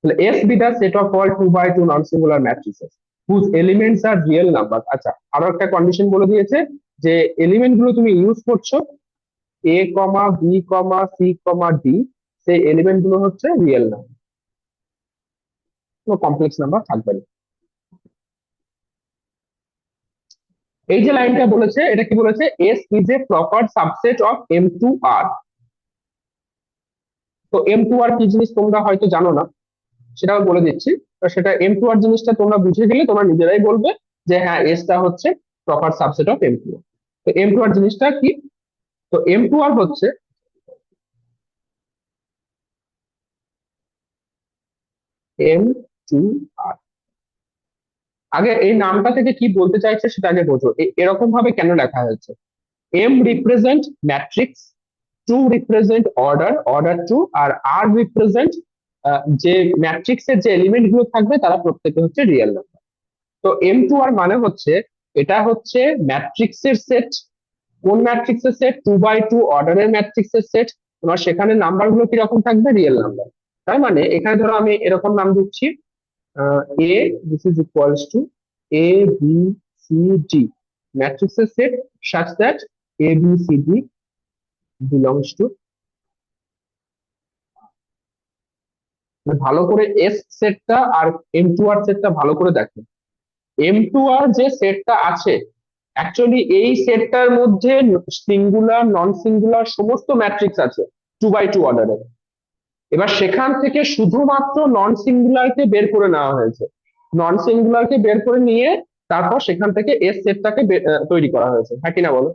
[SPEAKER 2] তাহলে S be the set of all 2 by 2 non singular matrices whose elements are real number. আচ্ছা, আরো একটা কন্ডিশন বলে দিয়েছে, যে এলিমেন্ট গুলো তুমি ইউজ করছো A comma B comma C comma D, সেই এলিমেন্ট গুলো হচ্ছে রিয়েল নাম্বার, কোনো কমপ্লেক্স নাম্বার থাকবে না। এই যে লাইনটা বলেছে এটা কি বলেছে, S is a proper subset of M two R. তো এম টু আর কি জিনিস তোমরা হয়তো জানো না, সেটাও বলে দিচ্ছি। তো সেটা এম টু আর জিনিসটা তোমরা বুঝে গেলে তোমরা নিজেরাই বলবে যে হ্যাঁ এসটা হচ্ছে proper subset of M two R. তো এম টু আর জিনিসটা কি, তো এম টু আর হচ্ছে এম টু আর। আগে এই নামটা থেকে কি বলতে চাইছে সেটা আগে বোঝো, এরকম ভাবে কেন লেখা হয়েছে। M represent matrix, two represent order, order two, আর আর রিপ্রেজেন্ট যে ম্যাট্রিক্সের যে এলিমেন্ট গুলো থাকবে তারা প্রত্যেকে হচ্ছে রিয়েল নাম্বার। তো এম টু আর মানে হচ্ছে এটা হচ্ছে ম্যাট্রিক্সের সেট। কোন ম্যাট্রিক্সের সেট, টু বাই টু অর্ডারের ম্যাট্রিক্সের সেট। তোমার সেখানে নাম্বার গুলো কিরকম থাকবে, রিয়েল নাম্বার। তার মানে এখানে ধরো আমি এরকম নাম দিচ্ছি A, this is equals to A B C D, ম্যাট্রিক্সের set such that a b c d belongs to, ভালো করে এস সেটটা আর এম টু আর সেটটা ভালো করে দেখো। এম টু আর যে সেটটা আছে অ্যাকচুয়ালি এই সেটটার মধ্যে সিঙ্গুলার নন সিঙ্গুলার সমস্ত ম্যাট্রিক্স আছে টু বাই টু অর্ডারের। এবার সেখান থেকে শুধুমাত্র নন সিঙ্গুলারকে বের করে নেওয়া হয়েছে, নন সিঙ্গুলারকে বের করে নিয়ে তারপর সেখান থেকে এস সেটটাকে তৈরি করা হয়েছে, হ্যাঁ কিনা বলো,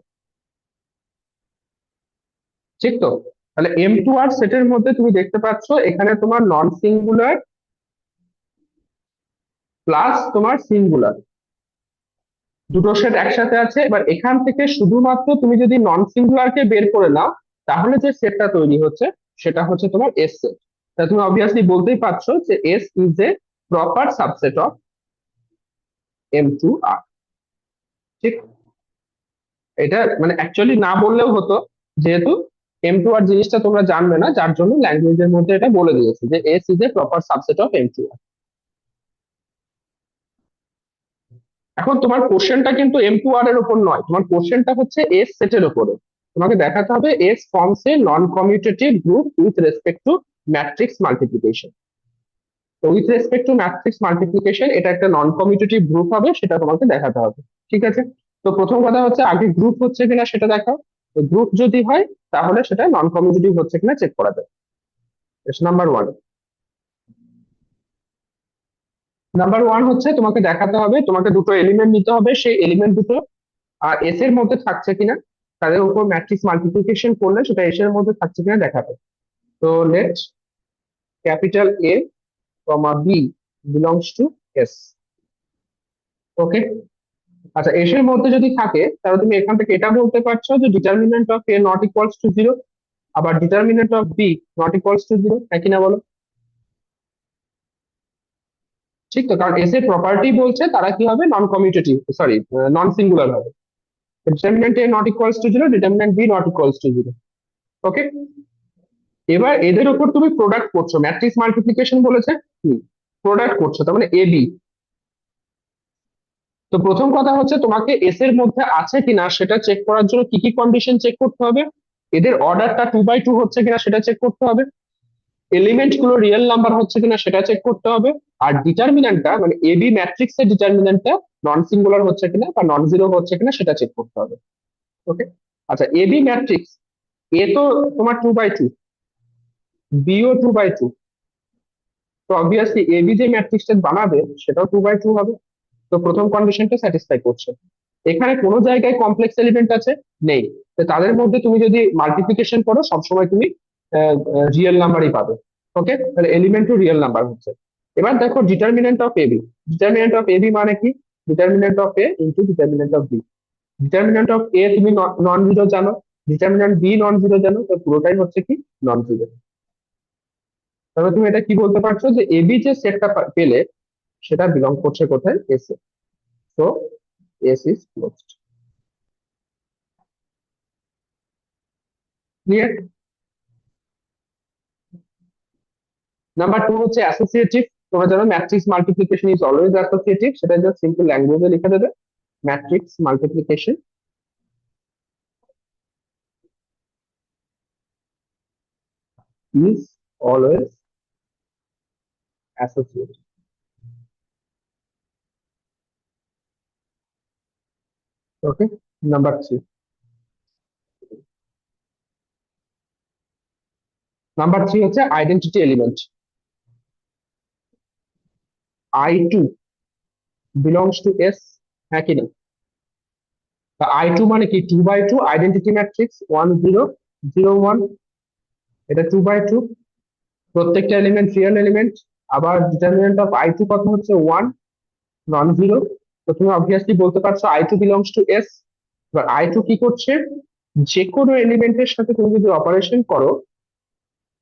[SPEAKER 2] ঠিক তো? তাহলে এম টু আর সেটের মধ্যে তুমি দেখতে পাচ্ছ এখানে তোমার নন সিঙ্গুলার প্লাস তোমার সিঙ্গুলার দুটো সেট একসাথে আছে। এবার এখান থেকে শুধুমাত্র তুমি যদি নন সিঙ্গুলারকে বের করে নাও তাহলে যে সেটটা তৈরি হচ্ছে সেটা হচ্ছে তোমার এস সেট। তা তুমি অবভিয়াসলি বলতেই পারছো যে S is a proper subset of M two R, ঠিক? এটা মানে অ্যাকচুয়ালি না বললেও হতো, যেহেতু এম টু আর জিনিসটা তোমরা জানবে না যার জন্য ল্যাঙ্গুয়েজের মধ্যে এটা বলে দিয়েছে যে S is a proper subset of M two R. এখন তোমার কোশ্চেনটা কিন্তু এম টু আর এর উপর নয়, তোমার কোশ্চেনটা হচ্ছে এস সেটের উপরে। তোমাকে দেখাতে হবে S forms a non commutative group with respect to matrix multiplication. তো with respect to matrix multiplication এটা একটা নন কমিউটেটিভ গ্রুপ হবে, সেটা তোমাকে দেখাতে হবে, ঠিক আছে? তো প্রথম কথা হচ্ছে আগে গ্রুপ হচ্ছে কিনা সেটা দেখাও। তো গ্রুপ যদি হয় তাহলে সেটা নন কমিউটেটিভ হচ্ছে কিনা চেক করা যায়। Number one. নাম্বার ওয়ান হচ্ছে তোমাকে দেখাতে হবে, তোমাকে দুটো এলিমেন্ট নিতে হবে, সেই এলিমেন্ট দুটো আর এস এর মধ্যে থাকছে কিনা, তাদের উপর ম্যাট্রিক্স মাল্টিপ্লিকেশন করলে সেটা এস এর মধ্যে থাকছে কিনা দেখাবে। তো let capital A comma B belongs to S. Okay, আচ্ছা এস এর মধ্যে যদি থাকে তাহলে তুমি এখান থেকে এটা বলতে পারছো যে determinant of A not equals to zero, আবার determinant of B not equals to zero, একই না বলো? ঠিক তো, কারণ এস এর প্রপার্টি বলছে তারা কি হবে, non commutative, sorry non singular হবে। Determinant A not equals to zero, determinant B not equals to zero. Okay, এবার এদের উপর তুমি প্রোডাক্ট করছো, ম্যাট্রিক্স মাল্টিপ্লিকেশন বলেছে, প্রোডাক্ট করছো তার মানে এ বি। তো প্রথম কথা হচ্ছে তোমাকে এস এর মধ্যে আছে কিনা সেটা চেক করার জন্য কি কি কন্ডিশন চেক করতে হবে, এদের অর্ডারটা টু বাই টু হচ্ছে কিনা সেটা চেক করতে হবে, এলিমেন্ট গুলো রিয়েল নাম্বার হচ্ছে কিনা সেটা চেক করতে হবে, আর ডিটারমিনেন্টটা মানে এ বি ম্যাট্রিক্স এর ডিটারমিনেন্টটা নন সিঙ্গুলার হচ্ছে কিনা বা নন জিরো হচ্ছে কিনা সেটা চেক করতে হবে। ওকে, আচ্ছা এ বি ম্যাট্রিক্স, এ তো তোমার টু বাই টু, বিও টু বাই টু, তো অবভিয়াসলি এ বি যে ম্যাট্রিক্সটা বানাবে সেটাও টু বাই টু হবে। তো প্রথম কন্ডিশনটা স্যাটিসফাই করছে। এখানে কোনো জায়গায় কমপ্লেক্স এলিমেন্ট আছে, নেই। তো তাদের মধ্যে তুমি যদি মাল্টিপ্লিকেশন করো সবসময় তুমি রিয়েল নাম্বারই পাবে। ওকে, তাহলে এলিমেন্টও রিয়েল নাম্বার হচ্ছে। এবার দেখো determinant of AB, determinant of AB মানে কি, determinant of A into determinant of B. Determinant of A তুমি নন জিরো জানো, ডিটারমিনেন্ট বি নন জিরো জানো, তো পুরোটাই হচ্ছে কি নন জিরো। তবে তুমি এটা কি বলতে পারছো যে এবি যে সেটটা পেলে সেটা বিলং করছে কোথায়, এস এ। So S is closed. Clear? Number two হচ্ছে অ্যাসোসিয়েটিভ। তোমরা জানো matrix multiplication is always associative, সেটা জাস্ট সিম্পল ল্যাঙ্গুয়েজে লিখে দেবে matrix multiplication is always associated. Okay, number 3. Number 3 হচ্ছে identity element. I2 belongs to S, হ্যাঁ কি না? I2 মানে কি 2 by 2 আইডেন্টিটি ম্যাট্রিক্স 1 0 0 1, এটা 2 by 2, প্রত্যেকটা এলিমেন্ট রিয়েল এলিমেন্ট। আবার ডিটারমিনেন্ট অফ I2 কত হচ্ছে 1 নন জিরো। তো তুমি অবভিয়াসলি বলতে পারছো I2 বিলংস টু S। এবার I2 কি করছে, যে কোনো এলিমেন্টের সাথে তুমি যদি অপারেশন করো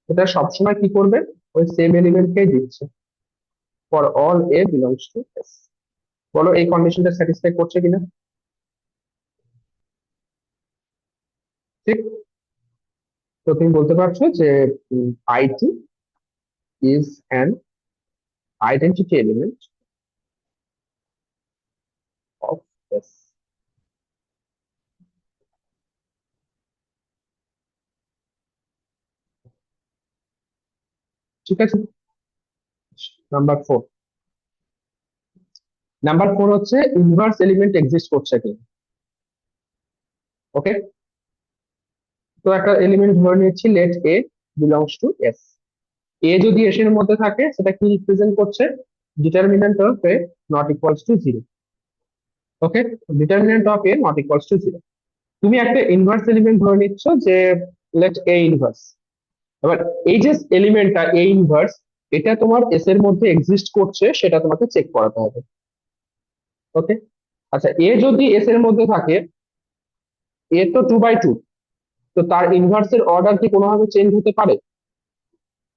[SPEAKER 2] এটা সবসময় কি করবে, ওই সেম এলিমেন্টকেই দিচ্ছে। For all A belongs to S। বলো এই কন্ডিশনটা স্যাটিসফাই করছে কিনা? ঠিক। তো তুমি বলতে পারছো যে I2 is an identity element of S। ঠিক আছে। নাম্বার 4 হচ্ছে ইনভার্স এলিমেন্ট এক্সিস্ট করছে কি। ওকে, তো একটা এলিমেন্ট ধরে নিচ্ছি let A belongs to S. A যদি এস এর মধ্যে থাকে সেটা কি রিপ্রেজেন্ট করছে, determinant of A not equals to zero. Okay, determinant of A not equals to zero. তুমি একটা ইনভার্স এলিমেন্ট ধরে নিচ্ছ যে লেট এ ইনভার্স। এবার এই যে এলিমেন্টটা এ ইনভার্স, এটা তোমার এস এর মধ্যে এক্সিস্ট করছে সেটা তোমাকে চেক করাতে হবে। ওকে, আচ্ছা এ যদি এস এর মধ্যে থাকে, এ তো 2 by 2, তো তার ইনভার্সের অর্ডার কি কোনোভাবে চেঞ্জ হতে পারে?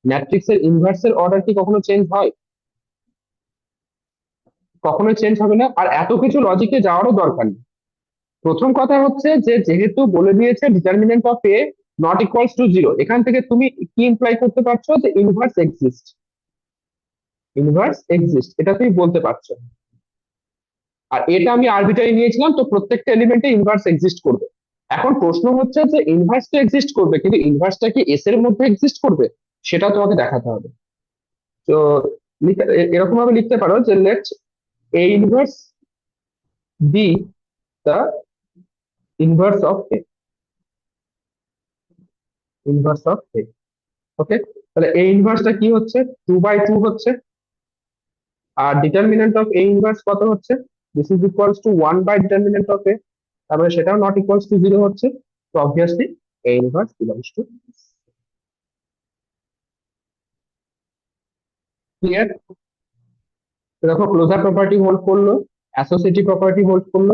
[SPEAKER 2] ম্যাট্রিক্সের ইনভার্সের অর্ডার কি কখনো চেঞ্জ হয়? কখনোই চেঞ্জ হবে না। আর এত কিছু লজিকে যাওয়ারও দরকার নেই। প্রথম কথা হচ্ছে যে যেহেতু বলে দিয়েছে determinant of A not equals to zero, এখান থেকে তুমি কি ইমপ্লাই করতে পারছো যে ইনভার্স এক্সিস্ট। ইনভার্স এক্সিস্ট এটা তুমি বলতে পারছো। আর এটা আমি আরবিটারি নিয়েছিলাম, তো প্রত্যেকটা এলিমেন্টে ইনভার্স এক্সিস্ট করবে। এখন প্রশ্ন হচ্ছে যে ইনভার্স তো এক্সিস্ট করবে, কিন্তু ইনভার্সটা কি এস এর মধ্যে এক্সিস্ট করবে সেটা তোমাকে দেখাতে হবে। তো এরকম ভাবে লিখতে পারো যে let A inverse be the inverse of A. Inverse of A. Okay, তাহলে এ ইনভার্সটা কি হচ্ছে 2 by 2 হচ্ছে। আর ডিটারমিনেন্ট অফ এ ইনভার্স কত হচ্ছে, this is equals to 1 by determinant of A. তারপরে সেটাও নট ইকুয়ালস টু জিরো হচ্ছে। তো obviously A inverse belongs to. Clear? দেখো ক্লোজার প্রপার্টি হোল্ড করলো, অ্যাসোসিয়েটিভ প্রপার্টি হোল্ড করলো,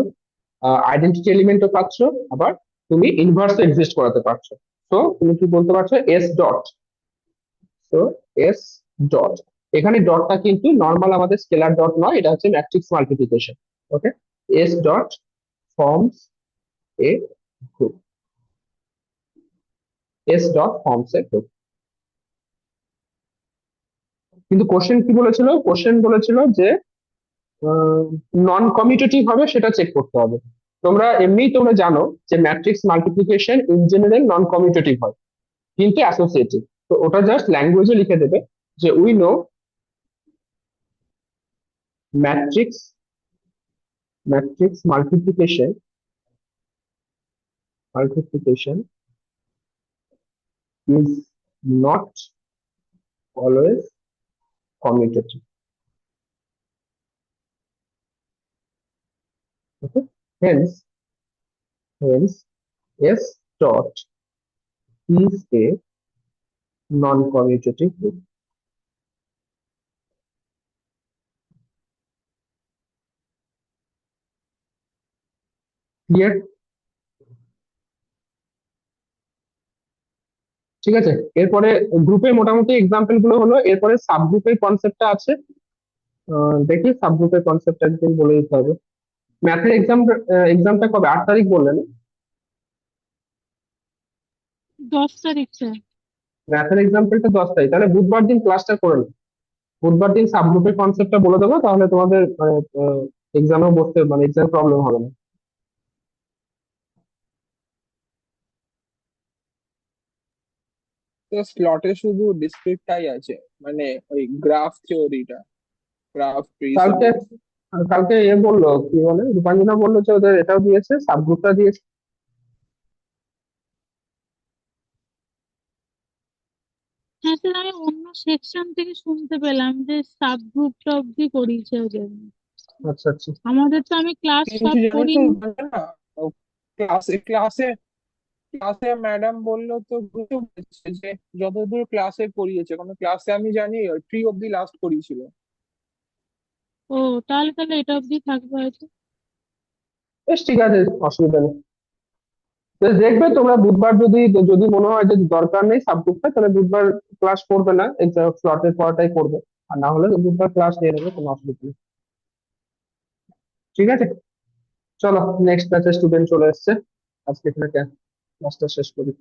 [SPEAKER 2] আইডেন্টিটি এলিমেন্টও পাচ্ছ, আবার তুমি ইনভার্স এক্সিস্ট করাতে পারছো। তো তুমি কি বলতে পারছো এস ডট। তো এস ডট, এখানে ডটটা কিন্তু নর্মাল আমাদের স্কেলার ডট নয়, এটা হচ্ছে ম্যাট্রিক্স মাল্টিপ্লিকেশন। ওকে, এস ডট ফর্মস এ গ্রুপ। এস ডট ফর্মস এ গ্রুপ। কিন্তু কোশ্চেন কি বলেছিল, কোশ্চেন বলেছিল যে নন কমিউটেটিভ হবে সেটা চেক করতে হবে। তোমরা জানো যে matrix multiplication in general non commutative হয়, কিন্তু অ্যাসোসিয়েটিভ। তো ওটা জাস্ট ল্যাঙ্গুয়েজে লিখে দেবে যে we know matrix matrix multiplication is not always commutative. Okay, hence hence S dot is a non commutative group. Clear? ঠিক আছে, এরপরে গ্রুপে মোটামুটি এক্সাম্পল গুলো হলো, এরপরে সাবগ্রুপের কনসেপ্টটা আছে। দেখি সাবগ্রুপের কনসেপ্টটা একদিন বলে দিতে হবে। ম্যাথের এক্সামটা কবে, 8 তারিখ বললেন?
[SPEAKER 3] 10 তারিখ স্যার।
[SPEAKER 2] ম্যাথের এক্সাম্পলটা 10 তারিখ, তাহলে বুধবার দিন ক্লাসটা করে নেবো। বুধবার দিন সাবগ্রুপের কনসেপ্টটা বলে দেবো, তাহলে তোমাদের মানে এক্সামেও বসতে মানে এক্সাম প্রবলেম হবে না।
[SPEAKER 1] তো স্লটে শুধু ডিসক্রিটটাই আছে, মানে ওই গ্রাফ থিওরিটা, গ্রাফ ট্রিস।
[SPEAKER 2] কালকে কালকে বললো কি বলে রূপাঞ্জনা বললো যে ওদের এটাও দিয়েছে, সাবগ্রুপটা দিয়েছে।
[SPEAKER 3] হ্যাঁ স্যার, আমি অন্য সেকশন থেকে শুনতে পেলাম যে সাব গ্রুপটা অব্দি করিয়েছে ওদের।
[SPEAKER 2] আচ্ছা আচ্ছা।
[SPEAKER 3] আমাদের তো আমি ক্লাস
[SPEAKER 1] কিন্তু
[SPEAKER 3] সব
[SPEAKER 1] জানিস তো
[SPEAKER 3] করিনি।
[SPEAKER 1] না, ক্লাসে ক্লাসে ক্লাসে ম্যাডাম বললো তো, বুঝতে পেরেছে যে যতদূর ক্লাসে করিয়েছে, কারণ ক্লাসে আমি জানি 3 অব্দি লাস্ট করিয়েছিল।
[SPEAKER 3] ও, তাহলে এটা অব্দি থাকবে হয়তো।
[SPEAKER 2] বেশ ঠিক আছে, অসুবিধা নেই। তো দেখবে তোমরা বুধবার যদি যদি মনে হয় যে দরকার নেই সাবগ্রুপটা, তাহলে বুধবার ক্লাস করবে না, এই স্লটের পড়াটাই করবে। আর না হলে বুধবার ক্লাস নিয়ে নেবে, কোনো অসুবিধা নেই। ঠিক আছে, চলো নেক্সট ব্যাচে স্টুডেন্ট চলে এসছে, আজকে এখানে ক্লাসটা শেষ করি।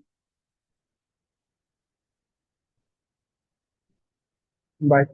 [SPEAKER 2] বাই।